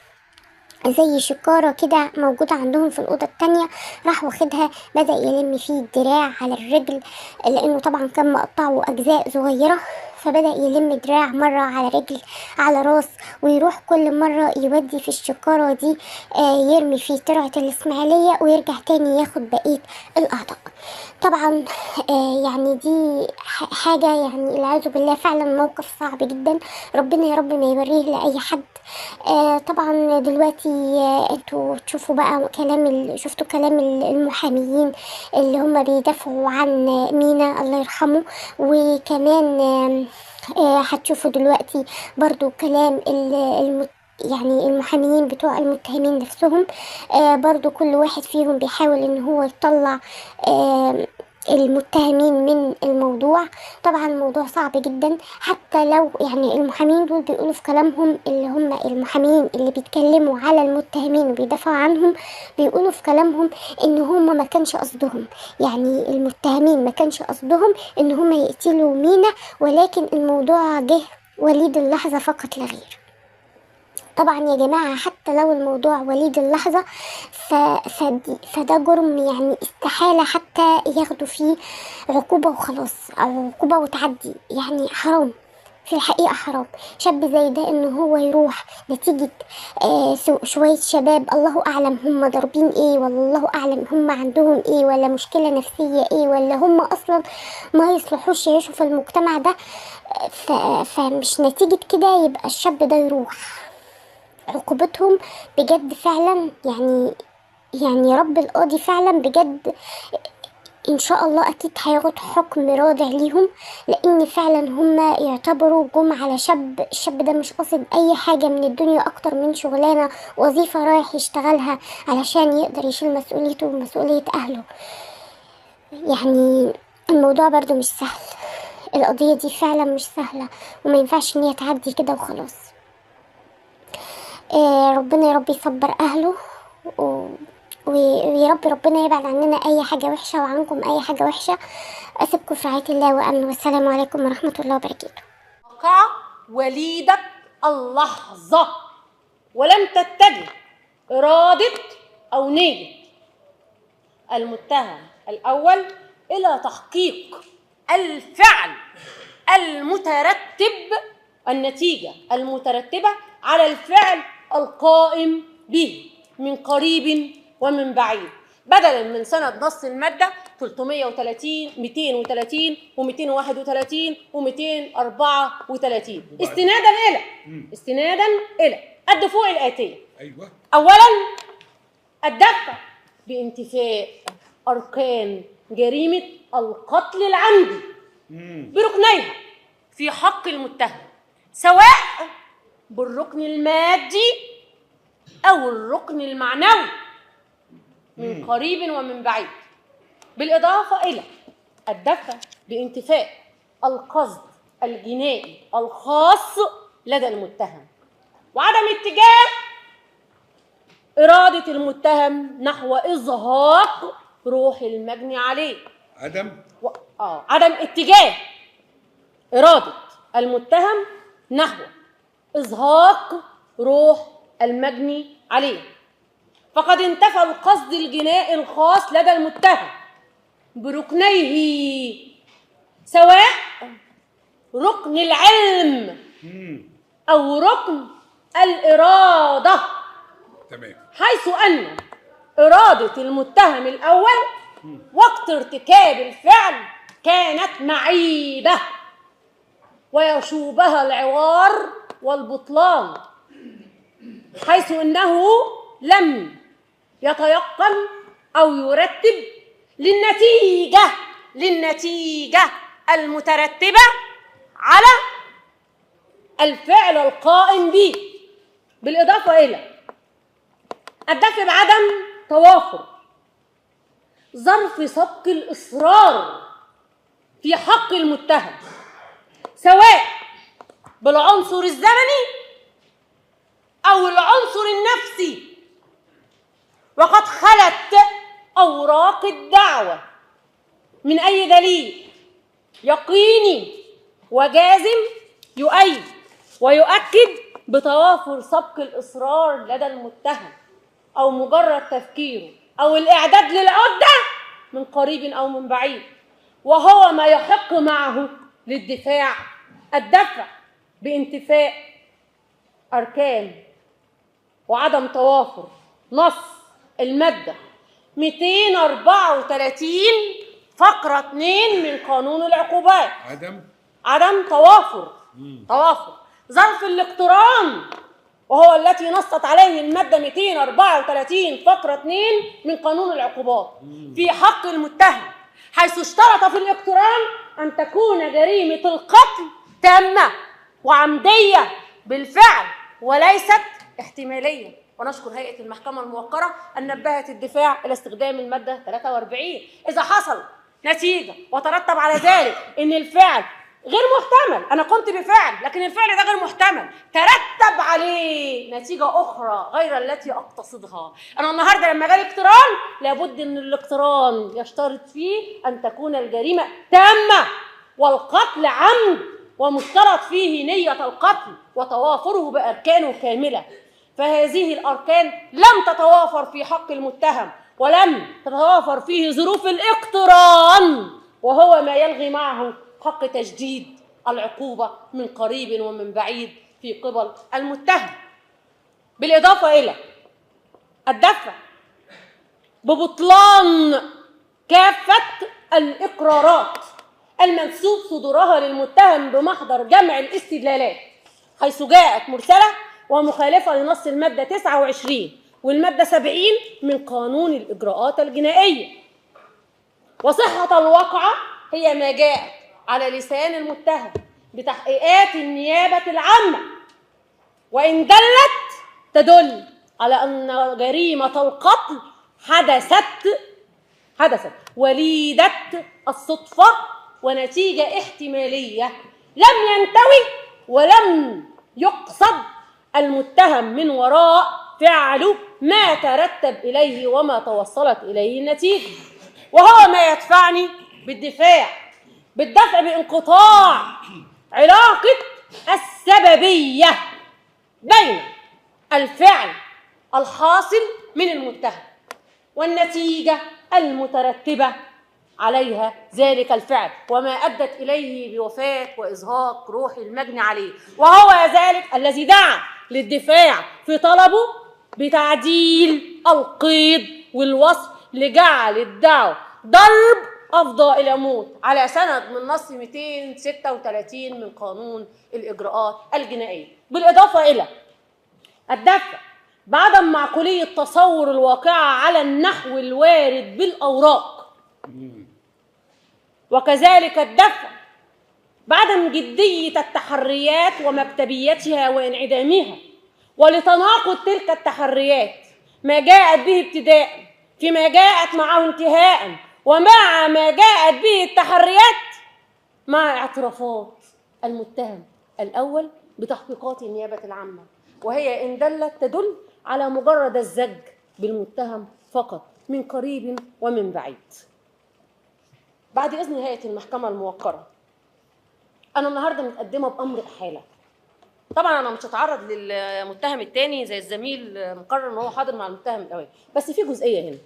زي شكارة كده موجودة عندهم في الأوضة التانية، راح واخدها بدأ يلم فيه الدراع على الرجل، لأنه طبعا كان مقطعه أجزاء صغيرة، فبدأ يلم دراع مرة على رجل على راس، ويروح كل مرة يودي في الشكارة دي يرمي في ترعة الإسماعيلية ويرجع تاني ياخد بقية الأعضاء. طبعا يعني دي حاجة يعني العياذ بالله فعلا موقف صعب جدا، ربنا يا رب ما يوريه لأي حد. طبعا دلوقتي انتوا تشوفوا بقى شفتوا كلام المحاميين اللي هم بيدافعوا عن مينا الله يرحمه، وكمان هتشوفوا دلوقتي برضو كلام يعني المحاميين بتوع المتهمين نفسهم. برضو كل واحد فيهم بيحاول ان هو يطلع المتهمين من الموضوع. طبعا الموضوع صعب جدا، حتى لو يعني المحامين دول بيقولوا في كلامهم، اللي هم المحامين اللي بيتكلموا على المتهمين وبيدافعوا عنهم بيقولوا في كلامهم ان هم ما كانش قصدهم، يعني المتهمين ما كانش قصدهم ان هم يقتلوا مينا، ولكن الموضوع جه وليد اللحظة فقط لا غير. طبعا يا جماعة حتى حتى لو الموضوع وليد اللحظة فده جرم يعني استحالة حتى ياخدوا فيه عقوبة وخلاص، أو عقوبة وتعدي، يعني حرام في الحقيقة حرام. شاب زي ده إن هو يروح نتيجة شوية شباب الله أعلم هم ضاربين إيه، ولا الله أعلم هم عندهم إيه، ولا مشكلة نفسية إيه، ولا هم أصلا ما يصلحوش يعيشوا في المجتمع ده. فمش نتيجة كده يبقى الشاب ده يروح. عقوبتهم بجد فعلا يعني رب القاضي فعلا بجد ان شاء الله اكيد هياخد حكم رادع ليهم، لان فعلا هم يعتبروا جم على الشاب ده مش قاصد اي حاجة من الدنيا اكتر من شغلانة وظيفة رايح يشتغلها علشان يقدر يشيل مسؤوليته ومسؤولية اهله. يعني الموضوع برضو مش سهل، القضية دي فعلا مش سهلة وما ينفعش ان هي تعدي كده وخلاص. ربنا يا رب يصبر اهله ويا رب ربنا يبعد عننا اي حاجة وحشة وعنكم اي حاجة وحشة. اسيبكم في رعاية الله وامن، والسلام عليكم ورحمة الله وبركاته. وقع وليدة اللحظة ولم تتجه إرادة أو نية المتهم الأول إلى تحقيق الفعل المترتب، النتيجة المترتبة على الفعل القائم به من قريب ومن بعيد، بدلا من سند نص المادة 330 230 و231 و234 استنادا إلى الدفوع الآتية. ايوه. أولا الدفع بانتفاء أركان جريمة القتل العمدي بركنيها في حق المتهم، سواء بالركن المادي أو الركن المعنوي من قريب ومن بعيد، بالإضافة إلى الدفع بانتفاء القصد الجنائي الخاص لدى المتهم، وعدم اتجاه إرادة المتهم نحو إزهاق روح المجني عليه. عدم اتجاه إرادة المتهم نحو إزهاق روح المجني عليه، فقد انتفى القصد الجنائي الخاص لدى المتهم بركنيه، سواء ركن العلم أو ركن الإرادة. تمام. حيث أن إرادة المتهم الأول وقت ارتكاب الفعل كانت معيبة ويشوبها العوار والبطلان، حيث أنه لم يتيقن أو يرتب للنتيجة المترتبة على الفعل القائم به، بالإضافة إلى الدفع بعدم توافر ظرف سبق الإصرار في حق المتهم، سواء بالعنصر الزمني أو العنصر النفسي، وقد خلت أوراق الدعوة من أي دليل يقيني وجازم يؤيد ويؤكد بتوافر سبق الإصرار لدى المتهم أو مجرد تفكيره أو الإعداد للعدة من قريب أو من بعيد، وهو ما يحق معه للدفاع الدفع بانتفاء أركان وعدم توافر نص المادة 234 فقرة 2 من قانون العقوبات. عدم توافر ظرف الاقتران، وهو التي نصت عليه المادة 234 فقرة 2 من قانون العقوبات في حق المتهم، حيث اشترط في الاقتران أن تكون جريمة القتل تامة وعمدية بالفعل وليست احتمالية. ونشكر هيئة المحكمة الموقرة أن نبهت الدفاع إلى استخدام المادة 43 إذا حصل نتيجة وترتب على ذلك أن الفعل غير محتمل، أنا قمت بفعل لكن الفعل ده غير محتمل، ترتب عليه نتيجة أخرى غير التي أقتصدها. أنا النهاردة لما جالي اقتران لابد أن الاقتران يشترط فيه أن تكون الجريمة تامة والقتل عمد، ومشترط فيه نية القتل وتوافره بأركانه كاملة. فهذه الأركان لم تتوافر في حق المتهم، ولم تتوافر فيه ظروف الاقتران، وهو ما يلغي معه حق تجديد العقوبة من قريب ومن بعيد في قبل المتهم. بالإضافة إلى الدفع ببطلان كافة الإقرارات المنسوب صدورها للمتهم بمحضر جمع الاستدلالات، حيث جاءت مرسلة ومخالفة لنص المادة 29 والمادة 70 من قانون الإجراءات الجنائية. وصحة الواقعة هي ما جاء على لسان المتهم بتحقيقات النيابة العامة، وإن دلت تدل على أن جريمة القتل حدثت وليدة الصدفة ونتيجة احتمالية لم ينتوي ولم يقصد المتهم من وراء فعله ما ترتب إليه وما توصلت إليه النتيجة، وهو ما يدفعني بالدفع بانقطاع علاقة السببية بين الفعل الحاصل من المتهم والنتيجة المترتبة عليها ذلك الفعل، وما أدت إليه بوفاة وإزهاق روح المجني عليه، وهو ذلك الذي دعا للدفاع في طلبه بتعديل القيد والوصف لجعل الدعوة ضرب أفضى إلى موت على سند من نص 236 من قانون الإجراءات الجنائية. بالإضافة إلى الدفع بعدم معقولية تصور الواقعة على النحو الوارد بالأوراق، وكذلك الدفع بعدم جدية التحريات ومكتبيتها وانعدامها، ولتناقض تلك التحريات ما جاءت به ابتداء فيما جاءت معه انتهاء، ومع ما جاءت به التحريات مع اعترافات المتهم الأول بتحقيقات النيابة العامة، وهي إن دلت تدل على مجرد الزج بالمتهم فقط من قريب ومن بعيد. بعد إذن هيئة المحكمة الموقرة، أنا النهاردة متقدمة بأمر إحالة. طبعا أنا مش هتعرض للمتهم الثاني زي الزميل مقرر إن هو حاضر مع المتهم الأول، بس في جزئية هنا.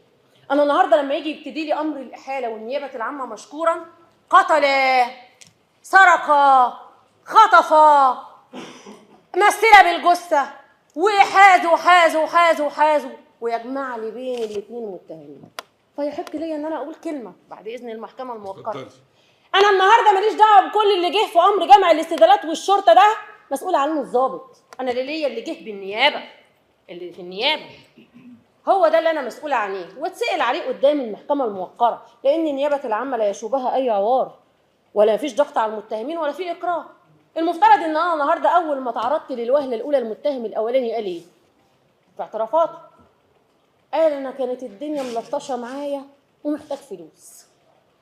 أنا النهاردة لما يجي يبتدي لي أمر الإحالة والنيابة العامة مشكورا قتل، سرق، خطف، مثل بالجثة، وحازوا ويجمع لي بين الاثنين متهمين، فيحق لي ان انا اقول كلمه بعد اذن المحكمه الموقره. انا النهارده ماليش دعوه بكل اللي جه في امر جمع الاستدلالات والشرطه، ده مسؤول عنه الضابط. انا ليا اللي جه بالنيابه، اللي في النيابه هو ده اللي انا مسؤوله عنيه، واتسال عليه قدام المحكمه الموقره، لان النيابه العامه لا يشوبها اي عوار، ولا فيش ضغط على المتهمين ولا في اكراه. المفترض ان انا النهارده اول ما تعرضت للوهله الاولى المتهم الاولاني قال ايه في اعترافاته؟ قال انا كانت الدنيا ملطشه معايا ومحتاج فلوس،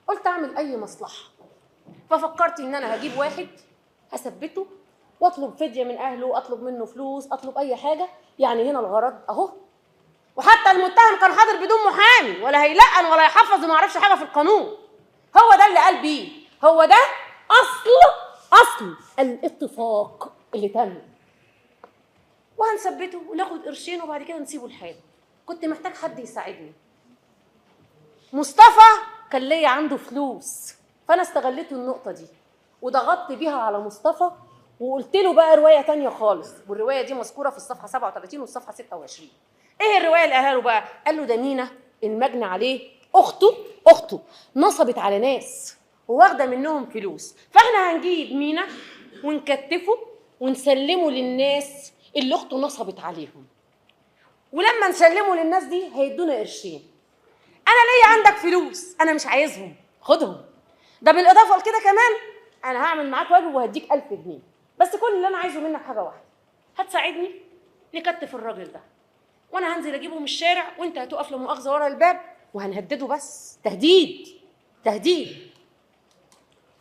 قلت اعمل اي مصلحه، ففكرت ان انا هجيب واحد هثبته واطلب فديه من اهله، اطلب منه فلوس، اطلب اي حاجه، يعني هنا الغرض اهو. وحتى المتهم كان حاضر بدون محامي ولا هيلقن ولا يحفظ وما يعرفش حاجه في القانون. هو ده اللي قال بيه، هو ده اصل الاتفاق اللي تم، وهنثبته وناخد قرشين وبعد كده نسيبه لحاله. كنت محتاج حد يساعدني. مصطفى كان ليا عنده فلوس، فانا استغليت النقطه دي وضغطت بيها على مصطفى، وقلت له بقى روايه تانية خالص، والروايه دي مذكوره في الصفحه 37 والصفحه 26. ايه الروايه اللي قالها له بقى؟ قال له ده مينا المجني عليه اخته نصبت على ناس وواخده منهم فلوس، فاحنا هنجيب مينا ونكتفه ونسلمه للناس اللي اخته نصبت عليهم، ولما نسلمه للناس دي هيدونا قرشين. انا ليا عندك فلوس، انا مش عايزهم، خدهم. ده بالاضافه لكده كمان انا هعمل معاك واجب وهديك 1000 جنيه، بس كل اللي انا عايزه منك حاجه واحده، هتساعدني نكتف الراجل ده، وانا هنزل اجيبه من الشارع وانت هتقف له مؤاخذه ورا الباب وهنهدده، بس تهديد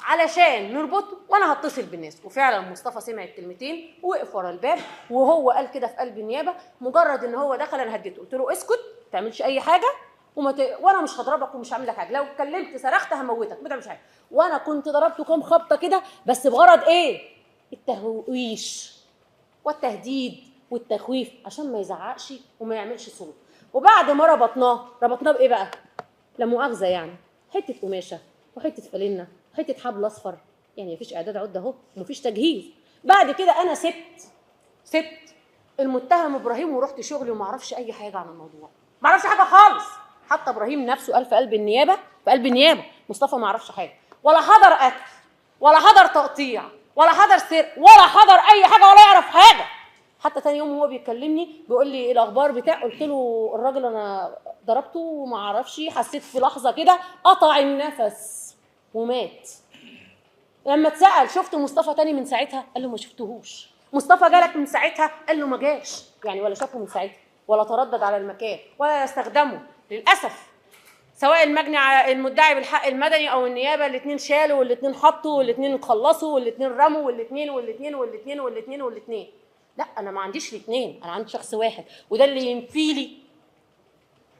علشان نربطه، وانا هتصل بالناس. وفعلا مصطفى سمع الكلمتين ووقف ورا الباب، وهو قال كده في قلب النيابه، مجرد ان هو دخل انا هديته، قلت له اسكت ما تعملش اي حاجه وانا مش هضربك ومش هعمل لك حاجه، لو اتكلمت صرخت هموتك، ما تعملش حاجه. وانا كنت ضربته كام خبطه كده بس بغرض ايه؟ التهويش والتهديد والتخويف عشان ما يزعقش وما يعملش صوت. وبعد ما ربطناه بايه بقى؟ لا مؤاخذه يعني حته قماشه وحته فانلة وحته حبل اصفر، يعني مفيش اعداد عده اهو ومفيش تجهيز. بعد كده انا سبت المتهم ابراهيم ورحت شغلي وما اعرفش اي حاجه عن الموضوع، ما اعرفش حاجه خالص. حتى ابراهيم نفسه قال في قلب النيابه مصطفى ما اعرفش حاجه، ولا حضر قتل ولا حضر تقطيع ولا حضر سرقه ولا حضر اي حاجه ولا يعرف حاجه. حتى تاني يوم هو بيكلمني بيقول لي ايه الاخبار بتاع، قلت له الراجل انا ضربته وما اعرفش، حسيت في لحظه كده قطع النفس ومات. لما اتسال شفت مصطفى تاني من ساعتها؟ قال له ما شفتهوش. مصطفى جالك من ساعتها؟ قال له ما جاش، يعني ولا شافه من ساعتها ولا تردد على المكان ولا استخدمه. للاسف سواء المدعي بالحق المدني او النيابه، الاثنين شالوا والاثنين حطوا والاثنين خلصوا والاثنين رموا والاثنين. لا انا ما عنديش الاثنين، انا عندي شخص واحد، وده اللي ينفي لي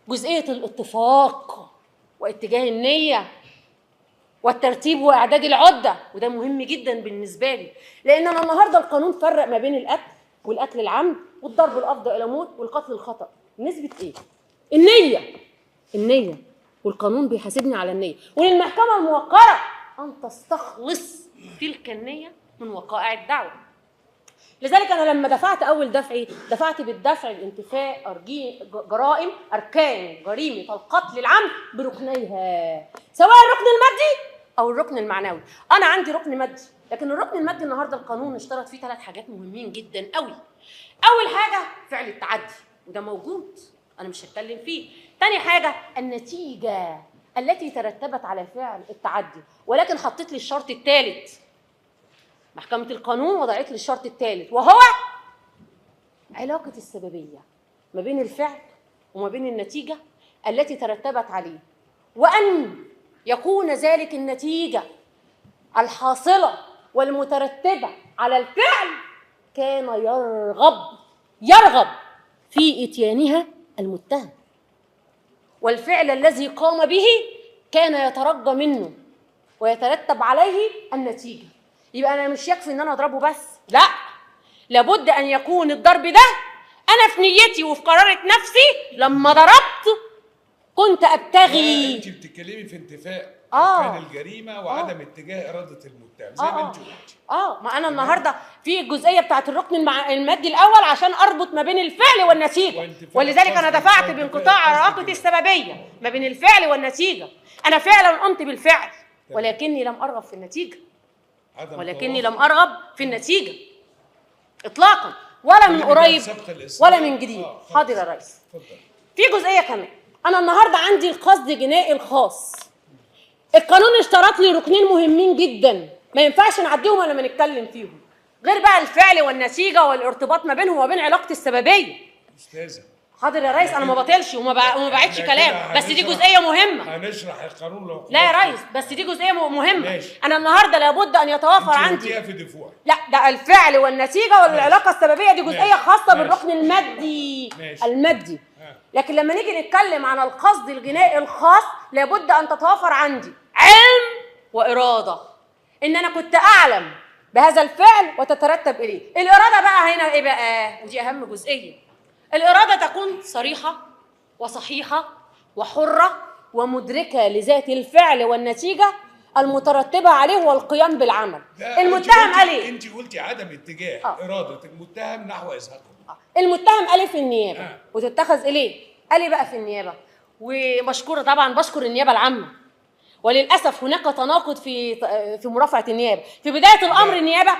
جزئيه الاتفاق واتجاه النيه والترتيب واعداد العده، وده مهم جدا بالنسبه لي. لان انا النهارده القانون فرق ما بين القتل والقتل العمد والضرب الافضى الى موت والقتل الخطا. نسبه ايه؟ النيه، والقانون بيحاسبني على النيه. وللمحكمه الموقره ان تستخلص تلك النيه من وقائع الدعوه. لذلك انا لما دفعت اول دفعي دفعت بالدفع الانتفاء اركان جريمه القتل العمد بركنيها، سواء الركن المادي او الركن المعنوي. انا عندي ركن مادي، لكن الركن المادي النهارده القانون اشترط فيه 3 حاجات مهمين جدا قوي. اول حاجه فعل التعدي، وده موجود انا مش هتكلم فيه. تاني حاجه النتيجه التي ترتبت على فعل التعدي، ولكن حطيت لي الشرط الثالث. محكمة القانون وضعت لي الشرط الثالث، وهو علاقة السببية ما بين الفعل وما بين النتيجة التي ترتبت عليه، وأن يكون ذلك النتيجة الحاصلة والمترتبة على الفعل كان يرغب في إتيانها المتهم، والفعل الذي قام به كان يترجى منه ويترتب عليه النتيجة. يبقى انا مش يكفي ان انا اضربه بس، لا، لابد ان يكون الضرب ده انا في نيتي وفي قرارة نفسي لما ضربت كنت ابتغي. انت بتتكلمي في انتفاء اركان الجريمه وعدم اتجاه اراده المتهم زي ما انت قلتي. ما انا النهارده في الجزئيه بتاعت الركن المادي الاول عشان اربط ما بين الفعل والنتيجه، ولذلك انا دفعت بانقطاع علاقه السببيه ما بين الفعل والنتيجه. انا فعلا قمت بالفعل ولكني لم ارغب في النتيجه، اطلاقا، ولا من قريب ولا من جديد. حاضر يا ريس. في جزئيه كمان، انا النهارده عندي القصد الجنائي الخاص. القانون اشترط لي ركنين مهمين جدا ما ينفعش نعديهم ولا ما نتكلم فيهم، غير بقى الفعل والنتيجه والارتباط ما بينهم وبين علاقه السببيه. استاذه حاضر يا ريس، انا ما بطلش وما بعدش كلام، بس دي جزئيه مهمه. هنشرح القانون لو لا يا ريس، بس دي جزئيه مهمه. انا النهارده لابد ان يتوافر عندي في دفوع. لا، ده الفعل والنتيجه والعلاقه السببيه دي جزئيه خاصه بالركن المادي. لكن لما نيجي نتكلم عن القصد الجنائي الخاص لابد ان تتوافر عندي علم واراده، ان انا كنت اعلم بهذا الفعل وتترتب اليه. الاراده بقى هنا ايه بقى؟ ودي اهم جزئيه. الاراده تكون صريحه وصحيحه وحره ومدركه لذات الفعل والنتيجه المترتبه عليه والقيام بالعمل. المتهم قال ايه؟ انت قلتي عدم اتجاه اراده المتهم نحو ازهاقه. المتهم قال في النيابه وتتخذ اليه. قال ايه بقى في النيابه؟ ومشكوره طبعا، بشكر النيابه العامه. وللاسف هناك تناقض في مرافعه النيابه. في بدايه الامر النيابه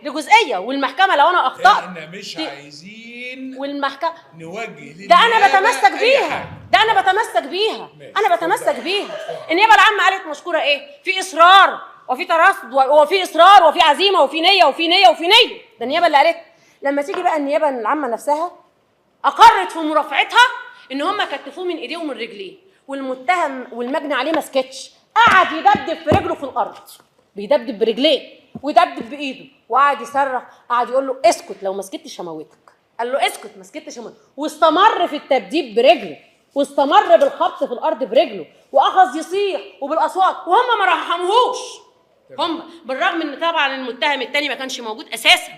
لجزئيه والمحكمه لو انا اخطات احنا مش عايزين والمحكمه نوجه ده انا بتمسك بيها. انا بتمسك بيها. النيابه العامه قالت مشكوره ايه؟ في اصرار وفي ترصد وفي عزيمه وفي نيه. ده النيابه اللي قالت. لما تيجي بقى النيابه العامه نفسها اقرت في مرافعتها ان هم كتفوه من ايديه ومن رجليه، والمتهم والمجني عليه ما سكتش، قعد يدبدب في رجله في الارض، بيدبدب برجليه ويدبدب بايده وقعد يصرخ، قعد يقول له اسكت لو ما سكتش هموتك. قال له اسكت ما سكتش هموتك، واستمر في التدبيب برجله واستمر بالخبط في الارض برجله واخذ يصيح وبالاصوات وهم ما رحموهوش. هم بالرغم ان طبعا المتهم الثاني ما كانش موجود اساسا.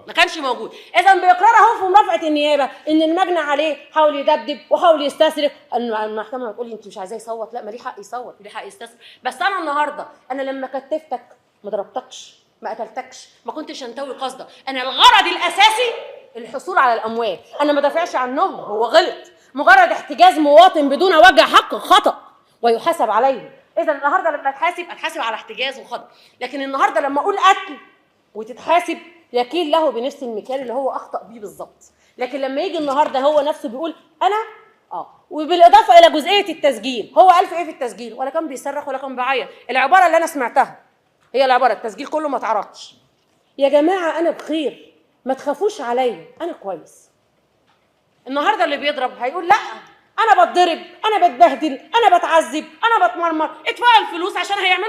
ما كانش موجود. اذا باقرار اهو في مرافعه النيابه ان المجني عليه حاول يدبدب وحاول يستسرق. المحكمه هتقول لي انت مش عايزاه يصوت، لا ما ليه حق يصوت، ليه حق يستسرق. بس انا النهارده انا لما كتفتك ما ضربتكش، ما قتلتكش، ما كنتش انتوي قصدك، انا الغرض الاساسي الحصول على الاموال، انا ما دافعش عنهم، هو غلط، مجرد احتجاز مواطن بدون وجه حق خطأ ويحاسب عليه. اذا النهارده لما اتحاسب على احتجاز وخطأ، لكن النهارده لما اقول قتل وتتحاسب يكيل له بنفس المكيال اللي هو اخطأ بيه بالظبط. لكن لما يجي النهارده هو نفسه بيقول انا وبالاضافه الى جزئيه التسجيل، هو قال في ايه في التسجيل؟ ولا كان بيصرخ ولا كان بيعيط، العباره اللي انا سمعتها هي العباره، التسجيل كله ما اتعرضش. يا جماعه انا بخير، ما تخافوش عليا، انا كويس. النهارده اللي بيضرب هيقول لا انا بتضرب، انا بتبهدل، انا بتعذب، انا بتمرمر، ادفعوا الفلوس عشان هيعملوا.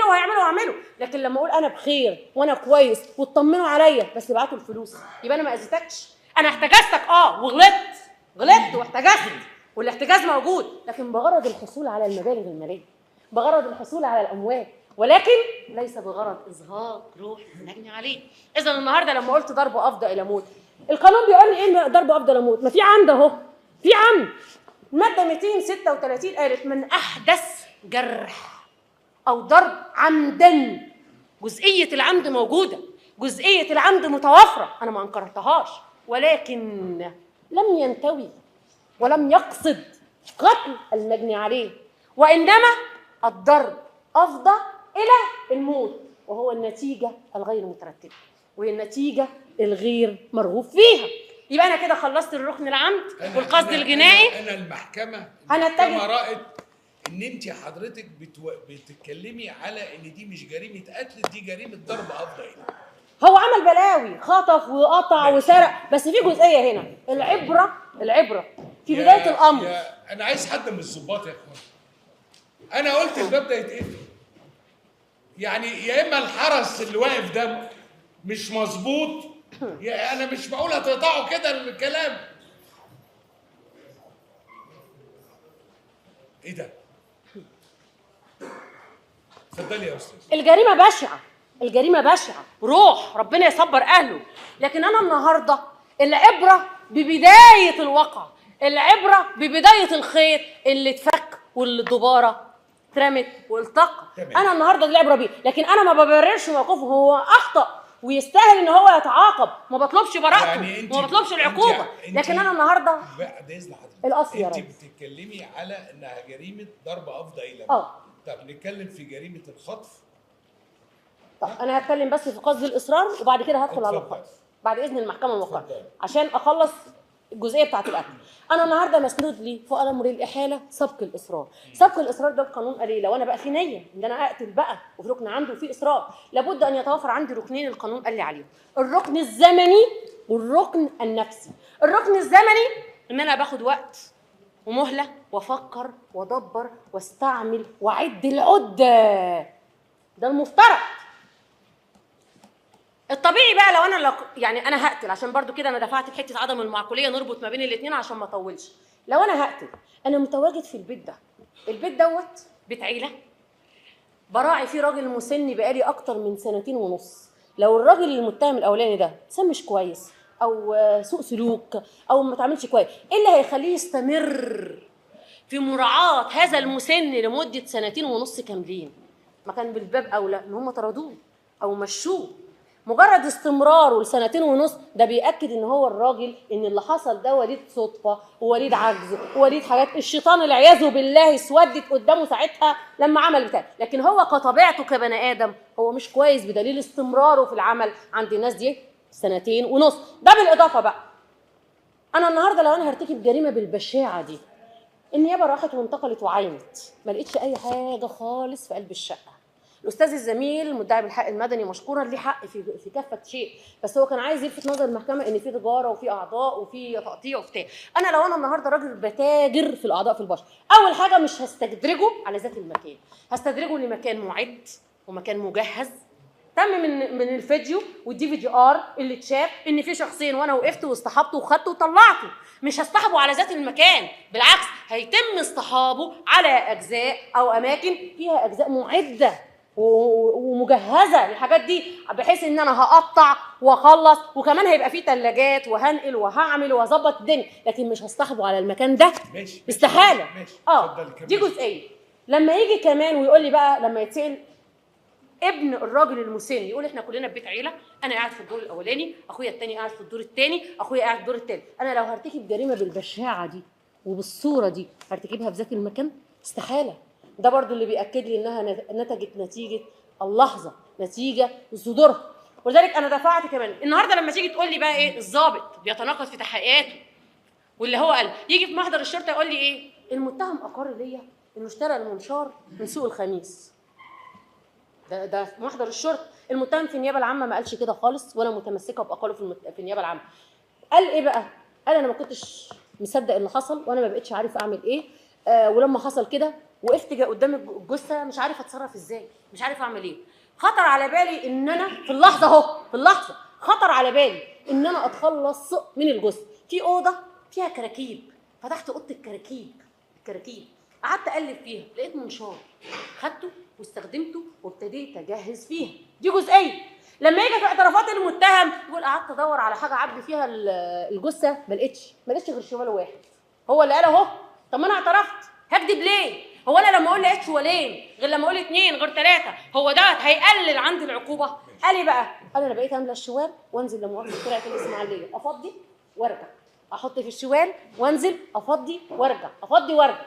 لكن لما اقول انا بخير وانا كويس واطمنوا عليا بس ابعتوا الفلوس، يبقى انا ما اذيتكش. انا احتجزتك وغلطت واحتجزت والاحتجاز موجود، لكن بغرض الحصول على المبالغ الماليه، بغرض الحصول على الاموال، ولكن ليس بغرض اظهار روح المجني عليه. اذا النهارده لما قلت ضرب افضى الى موت، القانون بيقول لي ايه ضرب افضى الى موت؟ ما في عمد اهو، في عمد. الماده 236 قالت من احدث جرح او ضرب عمدا، جزئيه العمد موجوده، جزئيه العمد متوافره، انا ما انكرتهاش، ولكن لم ينتوي ولم يقصد قتل المجني عليه، وانما الضرب افضى الى الموت، وهو النتيجه الغير مترتبه، وهي النتيجه الغير مرغوب فيها. يبقى انا كده خلصت الركن العمد والقصد الجنائي. انا المحكمه رأت ان انت حضرتك بتتكلمي على ان دي مش جريمه قتل، دي جريمه ضرب افضى الى. هو عمل بلاوي، خطف وقطع وسرق، بس في جزئيه هنا العبره في بدايه الامر. انا عايز حد من الضباط يا اخوان. انا قلت الباب ده يتقفل، يعني يا اما الحرس اللي واقف ده مش مظبوط، يا انا مش معقول هتقطعوا كده الكلام. ايه ده؟ اتفضلي يا استاذ. الجريمه بشعه، روح ربنا يصبر اهله. لكن انا النهارده العبره ببدايه الواقع، العبره ببدايه الخيط اللي اتفك واللي الدباره اترمت والتقى. انا النهارده دي العبره بيه، لكن انا ما ببررش موقفه، هو اخطا ويستاهل ان هو يتعاقب، ما بطلبش براءته، يعني وما بطلبش العقوبه. لكن انا النهارده بعد اذن حضرتك الاصل يا ريس، انت بتتكلمي على انها جريمه ضرب افضى الى طب نتكلم في جريمه الخطف. طب انا هتكلم بس في قصد الاصرار وبعد كده هدخل على الخطف بعد اذن المحكمه الموقعه عشان اخلص الجزئيه بتاعه القتل. انا النهارده مسنود لي فوق امر الاحاله سبق الاصرار. سبق الاصرار ده القانون قال ايه؟ لو انا بقى في نيه ان انا اقتل بقى وفي ركن عنده وفي اصرار، لابد ان يتوافر عندي ركنين القانون قال لي عليهم، الركن الزمني والركن النفسي. الركن الزمني ان انا باخد وقت ومهله وافكر وادبر واستعمل واعد العده، ده المفترض. الطبيعي بقى لو انا يعني انا هقتل، عشان برضو كده انا دفعت في حته عدم المعقوليه نربط ما بين الاثنين عشان ما اطولش. لو انا هقتل انا متواجد في البيت ده، البيت دوت بيت عيله براعي فيه راجل مسن بقالي اكتر من 2.5 سنين. لو الراجل المتهم الاولاني ده انسان مش كويس او سوء سلوك او ما تعملش كويس، ايه اللي هيخليه يستمر في مراعاه هذا المسن لمده 2.5 سنين كاملين؟ ما كان بالباب اولى ان هم طردوه او مشوه. مجرد استمراره ل2.5 سنين ده بيأكد ان هو الراجل ان اللي حصل ده وليد صدفه ووليد عجز ووليد حاجات الشيطان والعياذ بالله اسودت قدامه ساعتها لما عمل بتاع، لكن هو كطبيعته كبني ادم هو مش كويس بدليل استمراره في العمل عند الناس دي 2.5 سنين. ده بالاضافه بقى انا النهارده لو انا هرتكب جريمه بالبشاعه دي، النيابه راحت وانتقلت وعينت ما لقيتش اي حاجه خالص في قلب الشقه. الاستاذ الزميل المدعي بالحق المدني مشكورا ليه حق في كافه شيء، بس هو كان عايز يلفت نظر المحكمه ان في تجاره وفي اعضاء وفي تقطيع وبتاع. انا لو انا النهارده راجل بتاجر في الاعضاء في البشر، اول حاجه مش هستدرجه على ذات المكان، هستدرجه لمكان معد ومكان مجهز تم من الفيديو والدي في دي ار اللي اتشاف ان في شخصين وانا وقفت واصطحبته وخدته وطلعته. مش هصطحبه على ذات المكان، بالعكس هيتم اصطحابه على اجزاء او اماكن فيها اجزاء معده ومجهزه الحاجات دي بحيث ان انا هقطع واخلص، وكمان هيبقى فيه ثلاجات وهنقل وهعمل وهظبط الدنيا، لكن مش هصطحبه على المكان ده. ماشي استحاله. ماشي. دي جزئيه. لما يجي كمان ويقول لي بقى، لما يتسال ابن الراجل المسن يقول احنا كلنا في بيت عيله، انا قاعد في الدور الاولاني، اخويا الثاني قاعد في الدور الثاني، اخويا قاعد في الدور الثالث، انا لو هرتكب جريمه بالبشاعه دي وبالصوره دي هرتكبها في ذات المكان؟ استحاله. ده برضو اللي بيأكد لي انها نتجت نتيجه اللحظه، نتيجه صدورها. ولذلك انا دفعت كمان النهارده لما تيجي تقول لي بقى ايه الضابط بيتناقض في تحقيقاته، واللي هو قال يجي في محضر الشرطه يقول لي ايه المتهم اقر ليا انه اشترى المنشار من سوق الخميس. ده في محضر الشرطه. المتهم في النيابه العامه ما قالش كده خالص، ولا متمسكه باقواله في النيابه العامه. قال ايه بقى؟ قال انا ما كنتش مصدق اللي حصل، وانا ما بقتش عارف اعمل ايه، ولما حصل كده وقفت قدام الجثه مش عارف اتصرف ازاي، مش عارف اعمل ايه. خطر على بالي ان انا في اللحظه اهو، في اللحظه خطر على بالي ان انا اتخلص من الجثه. في اوضه فيها كراكيب، فتحت اوضه الكراكيب قعدت اقلب فيها، لقيت منشار، خدته واستخدمته وابتديت اجهز فيها. دي جزئيه. لما يجي في اعترافات المتهم يقول قعدت ادور على حاجه اعبي فيها الجثه، ما لقيتش غير شوال واحد، هو اللي قال اهو. طب ما انا اعترفت، هكذب ليه؟ هو انا لما اقول لقيت شوالين غير لما اقول 2 غير 3، هو ده هيقلل عندي العقوبه؟ قال لي بقى، قال انا بقيت املى الشوال وانزل لمؤاخذه طلعت الاسماعيليه افضي وارجع، احط في الشوال وانزل افضي وارجع، افضي وارجع.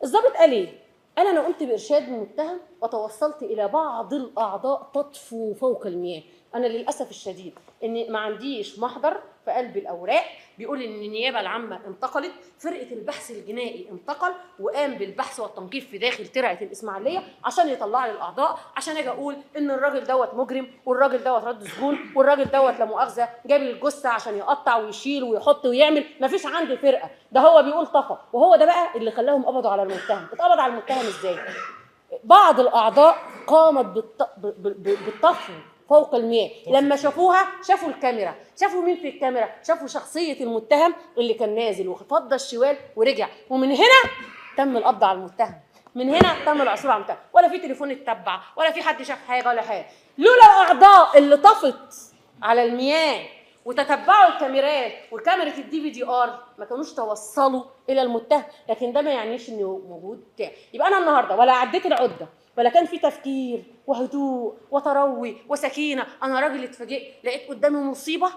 الضابط قال ايه؟ قال انا قمت بارشاد المتهم وتوصلت الى بعض الاعضاء تطفو فوق المياه. انا للاسف الشديد اني ما عنديش محضر في قلب الاوراق بيقول ان النيابه العامه انتقلت، فرقه البحث الجنائي انتقل وقام بالبحث والتنقيب في داخل ترعه الاسماعيليه عشان يطلع لي الاعضاء، عشان اجي اقول ان الراجل دوت مجرم، والراجل دوت رد سجون، والراجل دوت لا مؤاخذه جاب الجثه عشان يقطع ويشيل ويحط ويعمل. مفيش عندي فرقه، ده هو بيقول طفى. وهو ده بقى اللي خلاهم قبضوا على المتهم. اتقبض على المتهم ازاي؟ بعض الاعضاء قامت بالطفو فوق المياه. لما شافوها شافوا الكاميرا، شافوا مين في الكاميرا؟ شافوا شخصيه المتهم اللي كان نازل وفضى الشوال ورجع. ومن هنا تم القبض على المتهم، من هنا تم العثور على المتهم. ولا في تليفون اتبع، ولا في حد شاف حاجه ولا حاجه. لولا الاعضاء اللي طفت على المياه وتتبعوا الكاميرات وكاميرا الDVR ما كانوش توصلوا الى المتهم. لكن ده ما يعنيش انه موجود بتاع. يبقى انا النهارده ولا عديت العده، ولا كان في تفكير وهدوء وتروي وسكينه. انا راجل اتفاجئت لقيت قدامي مصيبه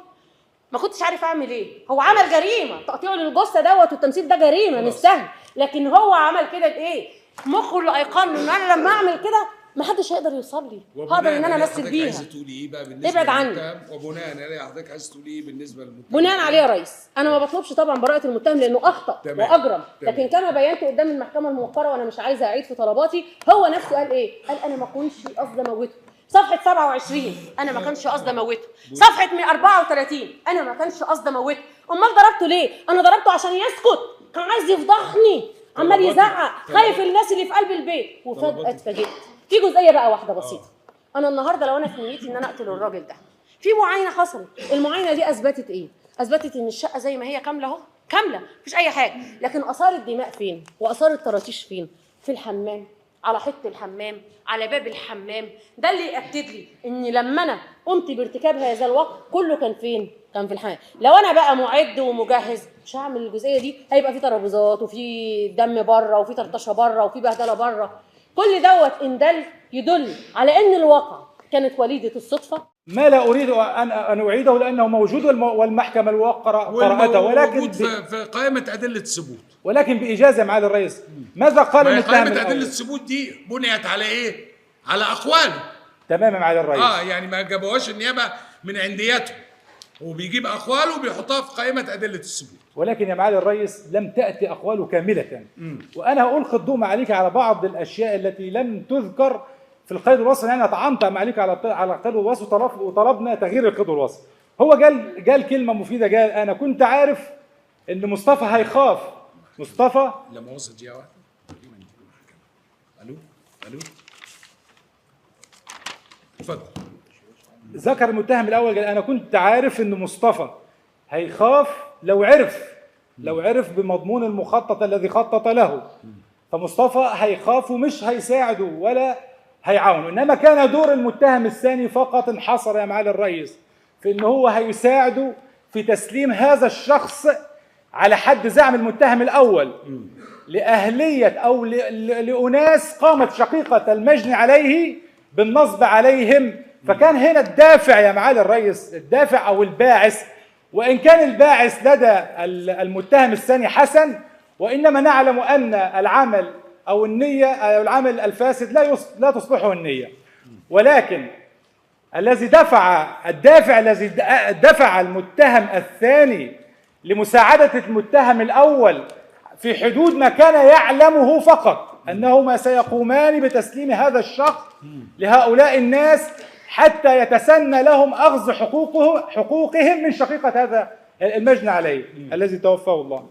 ما كنتش عارف اعمل ايه. هو عمل جريمه، تقطيعه للجثه دوت والتمثيل ده جريمه مش سهل، لكن هو عمل كده بايه؟ مخه اللي ايقن ان انا لما اعمل كده ما حدش هيقدر يوصل لي، هقدر ان انا امثل بيها. عايزه تقولي ايه بقى بالنسبه ابعد عني. وبناء عليه حضرتك عايزه تقولي ايه بالنسبه للمتهم؟ بناء عليه يا ريس انا ما بطلبش طبعا براءه المتهم لانه اخطا واجرم، لكن كما بينت قدام المحكمه الموقره وانا مش عايزه اعيد في طلباتي، هو نفسه قال ايه؟ قال انا ما كنتش قصدي اموته. صفحه 27 انا ما كانش قصدي اموته. صفحه 134 انا ما كانش قصدي اموته. امال ضربته ليه؟ انا ضربته عشان يسكت، كان عايز يفضحني، عمال يزعق، خايف الناس اللي في قلب البيت. وفجاه اتفاجئت. في جزئيه بقى واحده بسيطه. انا النهارده لو انا في نيتي ان انا اقتل الراجل ده، في معاينه حصلت، المعاينه دي اثبتت ايه؟ اثبتت ان الشقه زي ما هي كامله اهو، كامله مفيش اي حاجه، لكن اثار الدماء فين؟ واثار الطراطيش فين؟ في الحمام، على حيط الحمام، على باب الحمام. ده اللي ياكد لي ان لما انا قمت بارتكاب هذا الوقت كله كان فين؟ كان في الحمام. لو انا بقى معد ومجهز مش هعمل الجزئيه دي، هيبقى في ترابيزات وفي دم بره وفي طرطشه بره وفي بهدله بره. كل دوت ان دل يدل على ان الواقع كانت وليده الصدفه. ما لا اريد ان اعيده لانه موجود والمحكمه الوقره قراته، ولكن في قائمه ادله الثبوت، ولكن باجازه معالي الرئيس. ماذا قال المتهم قائمه الأول؟ ادله الثبوت دي بنيت على ايه؟ على اقواله. تمام يا معالي الرئيس. يعني ما جابوهاش النيابه من عندياته، وبيجيب اقواله وبيحطها في قائمه ادله الثبوت. ولكن يا معالي الرئيس لم تاتي اقواله كامله، وانا القي الضوء معاليك على بعض الاشياء التي لم تذكر في القيد الوصفي. يعني طعنت معاليك على القيد الوصفي وطلبنا تغيير القيد الوصفي. هو قال كلمه مفيده، قال انا كنت عارف ان مصطفى هيخاف. مصطفى لما وصل دقيقه واحده الو اتفضل. ذكر المتهم الاول قال انا كنت عارف ان مصطفى هيخاف لو عرف بمضمون المخطط الذي خطط له، فمصطفى هيخاف ومش هيساعده ولا هيعاونه. انما كان دور المتهم الثاني فقط انحصر يا معالي الرئيس في ان هو هيساعده في تسليم هذا الشخص على حد زعم المتهم الاول لاهليه او لاناس قامت شقيقه المجني عليه بالنصب عليهم. فكان هنا الدافع يا معالي الرئيس، الدافع او الباعث، وان كان الباعث لدى المتهم الثاني حسن، وانما نعلم ان العمل او النيه او العمل الفاسد لا تصلحه النيه، ولكن الدافع الذي دفع المتهم الثاني لمساعدة المتهم الأول في حدود ما كان يعلمه فقط أنهما سيقومان بتسليم هذا الشخص لهؤلاء الناس حتى يتسنى لهم أخذ حقوقهم من شقيقة هذا المجني عليه الذي توفاه الله.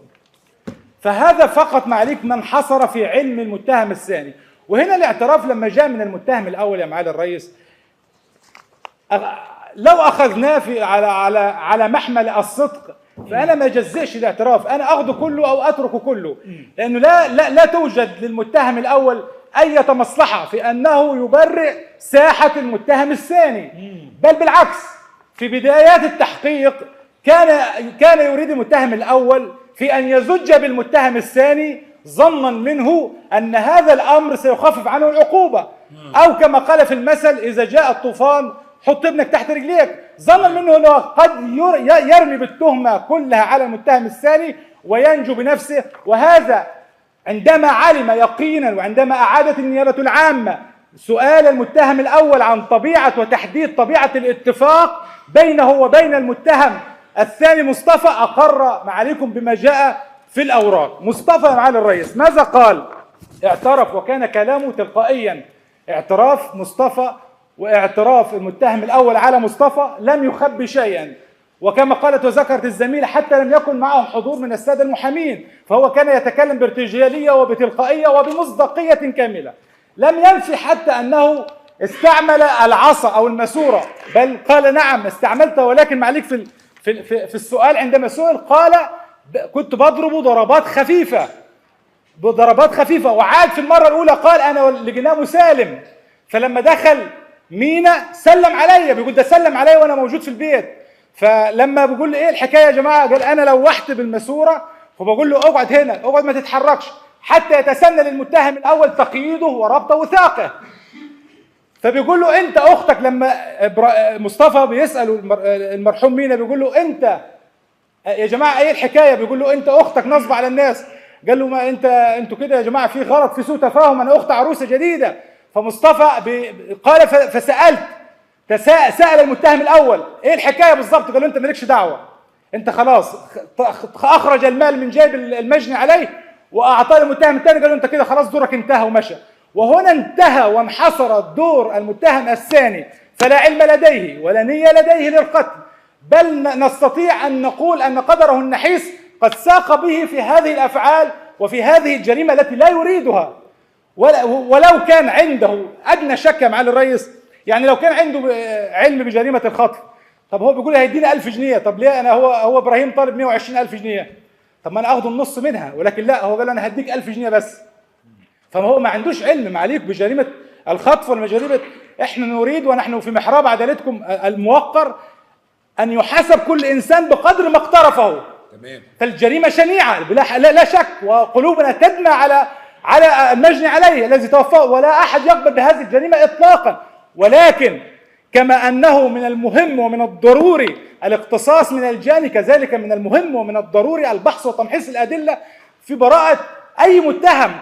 فهذا فقط معليك ما انحصر في علم المتهم الثاني. وهنا الاعتراف لما جاء من المتهم الأول يا معالي الرئيس، لو أخذناه على محمل الصدق فأنا ما أجزئش الاعتراف، أنا أخذه كله أو أتركه كله، لأنه لا توجد للمتهم الأول أي مصلحة في أنه يبرئ ساحة المتهم الثاني، بل بالعكس في بدايات التحقيق كان يريد المتهم الأول في أن يزج بالمتهم الثاني ظنا منه أن هذا الأمر سيخفف عنه العقوبة، أو كما قال في المثل إذا جاء الطوفان حط ابنك تحت رجليك، ظنا منه أنه قد يرمي بالتهمة كلها على المتهم الثاني وينجو بنفسه. وهذا عندما علم يقينا وعندما أعادت النيابة العامة سؤال المتهم الأول عن طبيعة وتحديد طبيعة الاتفاق بينه وبين المتهم الثاني مصطفى، أقر معاليكم بما جاء في الأوراق. مصطفى يا معالي الرئيس ماذا قال؟ اعترف، وكان كلامه تلقائيا، اعتراف مصطفى واعتراف المتهم الأول على مصطفى لم يخبي شيئا، وكما قالت وذكرت الزميلة حتى لم يكن معهم حضور من السادة المحامين، فهو كان يتكلم بارتجالية وبتلقائية وبمصداقية كاملة. لم ينفي حتى أنه استعمل العصا أو الماسورة، بل قال نعم استعملتها، ولكن معليك في السؤال عندما سئل قال كنت بضرب ضربات خفيفة، وعاد في المرة الأولى قال أنا لقيناه مسالم، فلما دخل مينا سلم عليا، بيقول ده سلم عليا وانا موجود في البيت. فلما بقول له ايه الحكايه يا جماعه، قال انا لوحت بالماسوره، فبقول له اقعد هنا، اقعد ما تتحركش حتى يتسنى للمتهم الاول تقييده وربط وثاقه. فبيقول له انت اختك، لما مصطفى بيسال المرحوم مينا بيقول له انت يا جماعه ايه الحكايه، بيقول له انت اختك نصب على الناس، قال له ما انتوا كده يا جماعه في غلط، في سوء تفاهم، انا اخت عروسه جديده. فمصطفى قال سأل المتهم الأول إيه الحكاية بالضبط، قال له أنت مالكش دعوة، أنت خلاص أخرج المال من جيب المجني عليه وأعطاه المتهم الثاني، قال له أنت كده خلاص دورك انتهى ومشى. وهنا انتهى وانحصر دور المتهم الثاني، فلا علم لديه ولا نية لديه للقتل، بل نستطيع أن نقول أن قدره النحيس قد ساق به في هذه الأفعال وفي هذه الجريمة التي لا يريدها. ولو كان عنده أدنى شك يا معالي الرئيس، يعني لو كان عنده علم بجريمة الخطف، طب هو بيقول هيديني 1000 جنيه، طب ليه أنا هو إبراهيم طالب 120,000 جنيه، طب ما أنا أخذ النص منها، ولكن لا، هو قال أنا هديك 1000 جنيه بس. فهو ما عندوش علم معاليك بجريمة الخطف ولا جريمة. إحنا نريد ونحن في محراب عدالتكم الموقر أن يحاسب كل إنسان بقدر ما اقترفه. تمام. فالجريمة شنيعة لا شك، وقلوبنا تدمع على المجني عليه الذي توفاه، ولا أحد يقبل بهذه الجريمة إطلاقا. ولكن كما أنه من المهم ومن الضروري الاقتصاص من الجاني، كذلك من المهم ومن الضروري البحث وتمحيص الأدلة في براءة أي متهم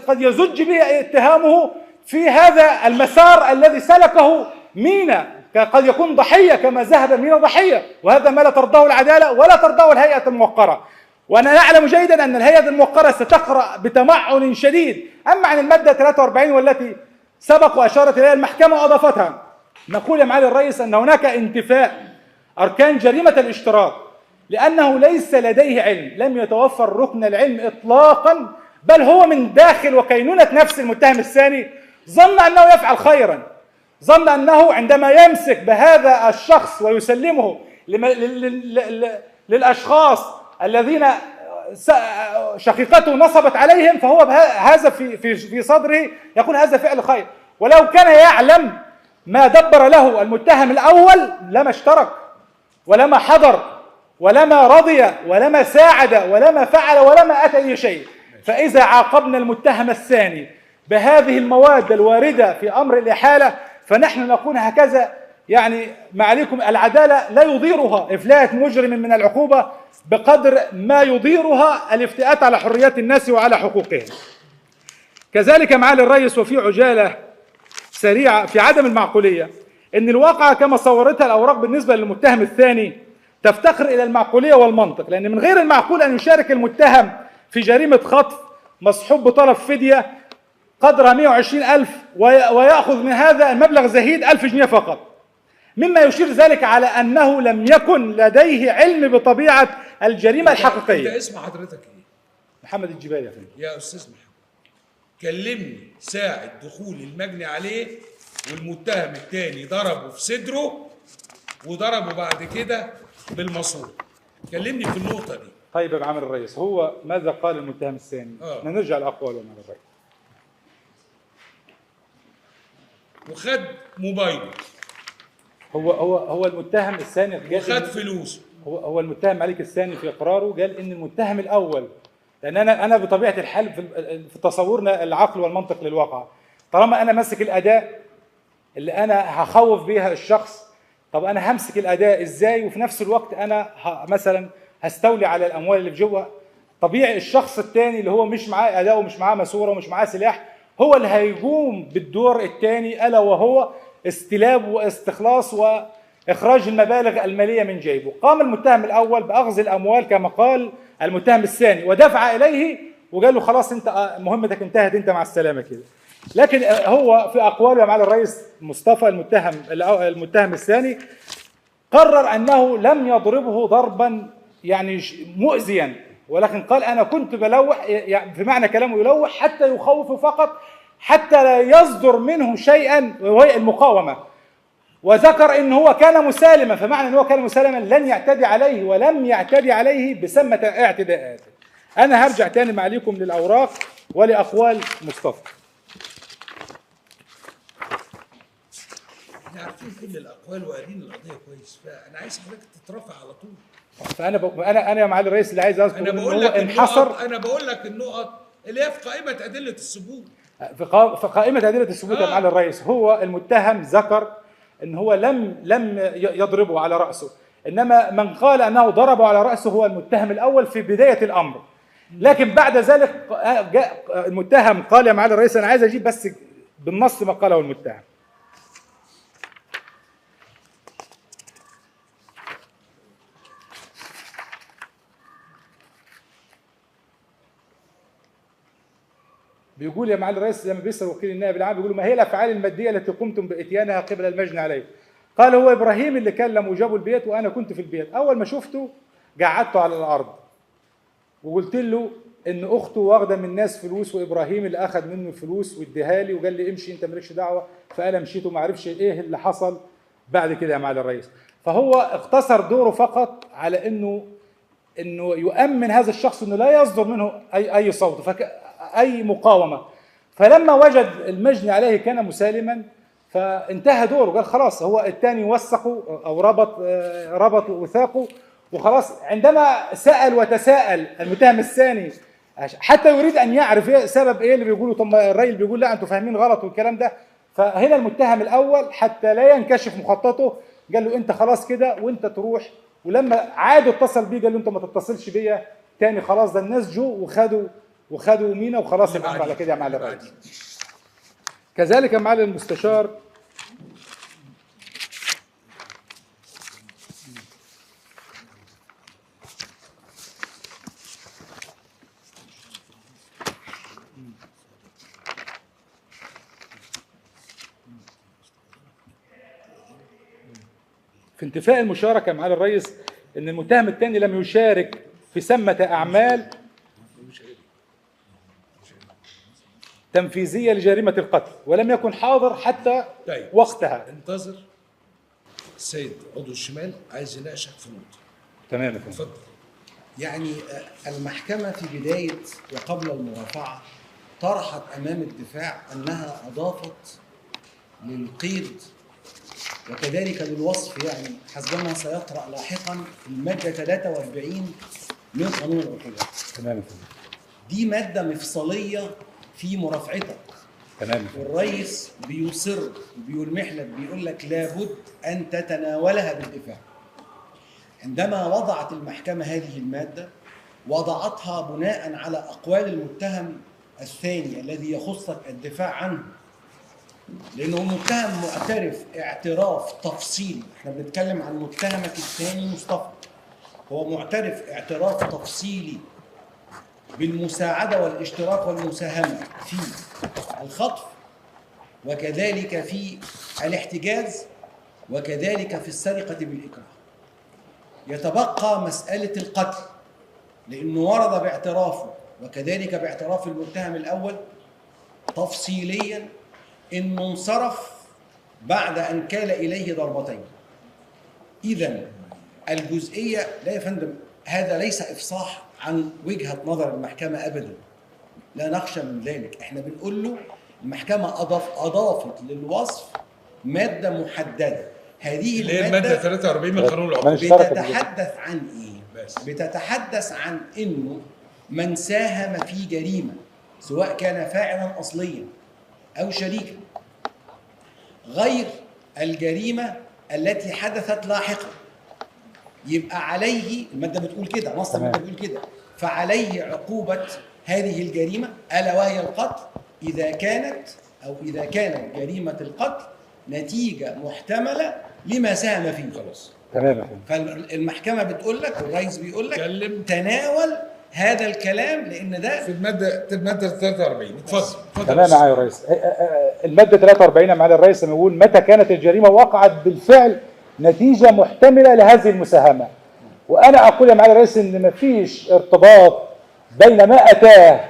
قد يزج به اتهامه في هذا المسار الذي سلكه مينا، قد يكون ضحية كما ذهب مينا ضحية، وهذا ما لا ترضاه العدالة ولا ترضاه الهيئة الموقرة. وأنا نعلم جيدا أن الهيئة الموقرة ستقرأ بتمعن شديد. أما عن المادة 43 والتي سبق وأشارت إليها المحكمة وأضافتها، نقول يا معالي الرئيس أن هناك انتفاء أركان جريمة الاشتراك، لأنه ليس لديه علم، لم يتوفر ركن العلم إطلاقا، بل هو من داخل وكينونة نفس المتهم الثاني ظن أنه يفعل خيرا، ظن أنه عندما يمسك بهذا الشخص ويسلمه للأشخاص الذين شقيقته نصبت عليهم، فهو هذا في صدره يقول هذا فعل خير. ولو كان يعلم ما دبر له المتهم الأول لما اشترك ولما حضر ولما رضي ولما ساعد ولما فعل ولما أتى أي شيء. فإذا عاقبنا المتهم الثاني بهذه المواد الواردة في أمر الإحالة فنحن نقول هكذا، يعني ما عليكم، العدالة لا يضيرها إفلات مجرم من العقوبة بقدر ما يضيرها الافتئات على حريات الناس وعلى حقوقهم. كذلك معالي الرئيس، وفي عجالة سريعة في عدم المعقولية، إن الواقعة كما صورتها الأوراق بالنسبة للمتهم الثاني تفتقر إلى المعقولية والمنطق، لأن من غير المعقول أن يشارك المتهم في جريمة خطف مصحوب بطلب فدية قدرها 120,000 ويأخذ من هذا المبلغ زهيد 1000 جنيه فقط، مما يشير ذلك على أنه لم يكن لديه علم بطبيعة الجريمة الحقيقية. انت اسم حضرتك ايه؟ محمد الجبالي يا فندم. يا استاذ محمد، كلمني ساعة دخول المجني عليه والمتهم الثاني ضربه في صدره وضربه بعد كده بالماسور، كلمني في النقطة دي. طيب يا معالي الرئيس، هو ماذا قال المتهم الثاني؟ نرجع لأقواله يا معالي الرئيس. وخد موبايله. هو المتهم الثاني قال وخد فلوسه. هو المتهم عليك الثاني في اقراره قال ان المتهم الاول، لان انا بطبيعه الحال في تصورنا العقل والمنطق للواقع، طالما انا ماسك الاداه اللي انا هخوف بيها الشخص، طب انا همسك الاداه ازاي وفي نفس الوقت انا مثلا هستولي على الاموال اللي في جوه؟ طبيعي الشخص الثاني اللي هو مش معاه اداه ومش معاه ماسوره ومش معاه سلاح هو اللي هيقوم بالدور الثاني، الا وهو استلاب واستخلاص واخراج المبالغ الماليه من جيبه. قام المتهم الاول باخذ الاموال كما قال المتهم الثاني ودفع اليه وقال له خلاص انت مهمتك انتهت، انت مع السلامه كده. لكن هو في اقواله يا معالي الرئيس مصطفى المتهم الثاني قرر انه لم يضربه ضربا يعني مؤذيا، ولكن قال انا كنت بلوح، يعني في معنى كلامه يلوح حتى يخوف فقط، حتى لا يصدر منه شيئا وهي المقاومه. وذكر ان هو كان مسالما، فمعنى ان هو كان مسالما لن يعتدي عليه ولم يعتدي عليه بسمة اعتداءات. انا هرجع تاني معليكم للاوراق ولاقوال مصطفى. احنا عارفين كل الاقوال وقارين القضيه كويس، فانا عايز حضرتك تترفع على طول. فانا يا معالي الرئيس اللي عايز اذكر انا بقول لك انحصر، انا بقول لك النقط اللي هي في قائمه ادله الثبوت. في قائمه ادله الثبوت يا معالي الرئيس، هو المتهم ذكر ان هو لم يضربه على راسه، انما من قال انه ضربه على راسه هو المتهم الاول في بدايه الامر. لكن بعد ذلك جاء المتهم قال يا معالي الرئيس، انا عايز اجيب بس بالنص ما قاله المتهم. بيقول يا معالي الرئيس لما بيسأل وكيل النائب العام بيقول ما هي الافعال الماديه التي قمتم باتيانها قبل المجني عليه؟ قال هو ابراهيم اللي كلم وجابه البيت وانا كنت في البيت، اول ما شفته قعدته على الارض وقلت له ان اخته واخده من الناس فلوس وابراهيم اللي اخذ منه الفلوس واديها لي وقال لي امشي انت مالكش دعوه، فانا مشيت وما اعرفش ايه اللي حصل بعد كده يا معالي الرئيس. فهو اقتصر دوره فقط على انه يؤمن هذا الشخص انه لا يصدر منه اي صوت اي مقاومه. فلما وجد المجني عليه كان مسالما فانتهى دوره، قال خلاص هو الثاني وثقه او ربط وثاقه وخلاص. عندما سأل وتساءل المتهم الثاني حتى يريد ان يعرف ايه سبب ايه اللي بيقولوا، طب الراجل بيقول لا انتوا فاهمين غلط والكلام ده، فهنا المتهم الاول حتى لا ينكشف مخططه قال له انت خلاص كده وانت تروح. ولما عاد اتصل بيه قال له انت ما تتصلش بيا تاني، خلاص ده الناس جو وخدوا مينا وخلاص الامر على كده يا معالي الرئيس. كذلك يا معالي المستشار في انتفاء المشاركه مع الرئيس ان المتهم الثاني لم يشارك في سمة اعمال تنفيذيه لجريمه القتل ولم يكن حاضر حتى وقتها. انتظر، السيد عضو الشمال عايز يناقشك في نقطه. تمام يا فندم. اتفضل. يعني المحكمه في بدايه وقبل المرافعه طرحت امام الدفاع انها اضافت للقيد وكذلك للوصف، يعني حسب ما سيطرأ لاحقا في المادة 43 من قانون العقوبات. تمام. دي مادة مفصلية في مرافعتك. تمام. والرئيس بيصر وبيلمح لك، بيقول لك لابد أن تتناولها بالدفاع. عندما وضعت المحكمة هذه المادة وضعتها بناء على أقوال المتهم الثاني الذي يخصك الدفاع عنه، لأنه المتهم معترف اعتراف تفصيلي. احنا بنتكلم عن متهمك الثاني مصطفى، هو معترف اعتراف تفصيلي بالمساعدة والاشتراك والمساهمة في الخطف وكذلك في الاحتجاز وكذلك في السرقة بالإكراه. يتبقى مسألة القتل، لأنه ورد باعترافه وكذلك باعتراف المتهم الأول تفصيليا إنه انصرف بعد أن كال إليه ضربتين. إذن الجزئية، لا يا فندم، هذا ليس إفصاح عن وجهة نظر المحكمة أبدا، لا نخشى من ذلك. احنا بنقول له المحكمة أضافت للوصف مادة محددة. هذه اللي هي المادة 43 من قانون العقوبات بتتحدث عن إيه؟ بتتحدث عن إنه من ساهم في جريمة سواء كان فاعلا أصليا أو شريكا غير الجريمة التي حدثت لاحقا، يبقى عليه، المادة بتقول كده، نص المادة بتقول كده، فعليه عقوبة هذه الجريمة ألا وهي القتل إذا كانت جريمة القتل نتيجة محتملة لما ساهم فيه. خلاص. تمام. فالمحكمة بتقول لك والرئيس بيقول لك تناول هذا الكلام، لأن ده في المادة 43. اتفضل. تمام معايا يا ريس. المادة 43 معالي الرئيس لما يقول متى كانت الجريمة وقعت بالفعل نتيجة محتملة لهذه المساهمة. وأنا أقول يا معالي الرئيس إن مفيش ارتباط بين ما أتاه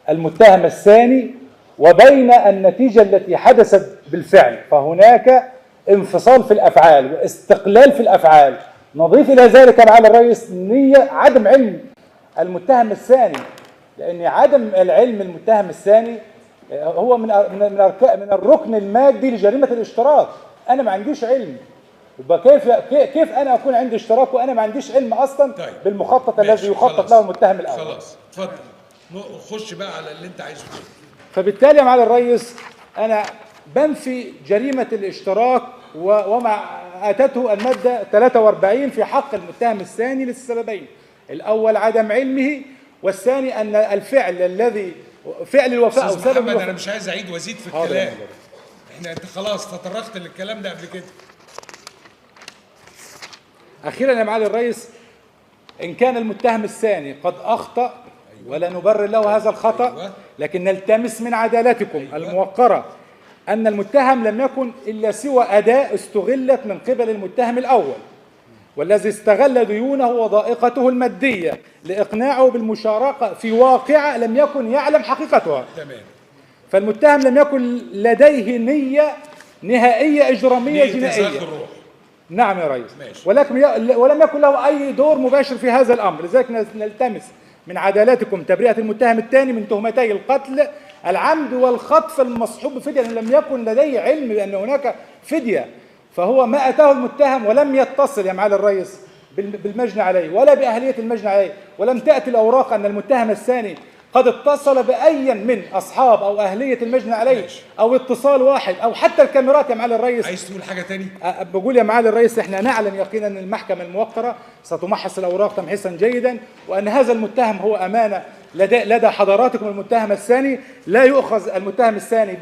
المتهم الثاني وبين النتيجة التي حدثت بالفعل، فهناك انفصال في الأفعال واستقلال في الأفعال. نضيف إلى ذلك يا معالي الرئيس نية عدم علم المتهم الثاني، لأن عدم العلم المتهم الثاني هو من الركن المادي لجريمة الاشتراك. أنا ما عنديش علم، يبقى كيف أنا أكون عندي اشتراك وأنا ما عنديش علم أصلا بالمخطط الذي يخطط له المتهم الأول؟ خلاص اتفضل، خش بقى على اللي أنت عايزه. فبالتالي يا معالي الرئيس أنا بنفي جريمة الاشتراك وما أتته المادة 43 في حق المتهم الثاني للسببين: الأول عدم علمه، والثاني أن الفعل الذي فعل الوفاء أو سبب محمد، أنا مش عايز أعيد وأزيد في الكلام. أنت خلاص تطرقت للكلام ده قبل كده. أخيرا يا معالي الرئيس، إن كان المتهم الثاني قد أخطأ ولا نبرر له هذا الخطأ، لكن نلتمس من عدالتكم الموقرة أن المتهم لم يكن إلا سوى أداة استغلت من قبل المتهم الأول، والذي استغل ديونه وضائقته المادية لإقناعه بالمشاركة في واقعة لم يكن يعلم حقيقتها. تمام. فالمتهم لم يكن لديه نية نهائية إجرامية جنائية. نعم يا ريس. ولم يكن له أي دور مباشر في هذا الأمر. لذلك نلتمس من عدالتكم تبرئة المتهم الثاني من تهمتي القتل العمد والخطف المصحوب بفدية، لم يكن لديه علم بأن هناك فدية، فهو ما أتاه المتهم ولم يتصل يا معالي الرئيس بالمجني عليه ولا بأهلية المجني عليه، ولم تأتي الأوراق أن المتهم الثاني قد اتصل بأي من أصحاب أو أهلية المجني عليه أو اتصال واحد أو حتى الكاميرات يا معالي الرئيس. عايز تقول حاجة تاني؟ بقول يا معالي الرئيس احنا نعلم يقينا أن المحكمة الموقرة ستمحص الأوراق تمحيصا جيدا، وأن هذا المتهم هو أمانة لدى حضراتكم. المتهم الثاني لا يؤخذ المتهم الثاني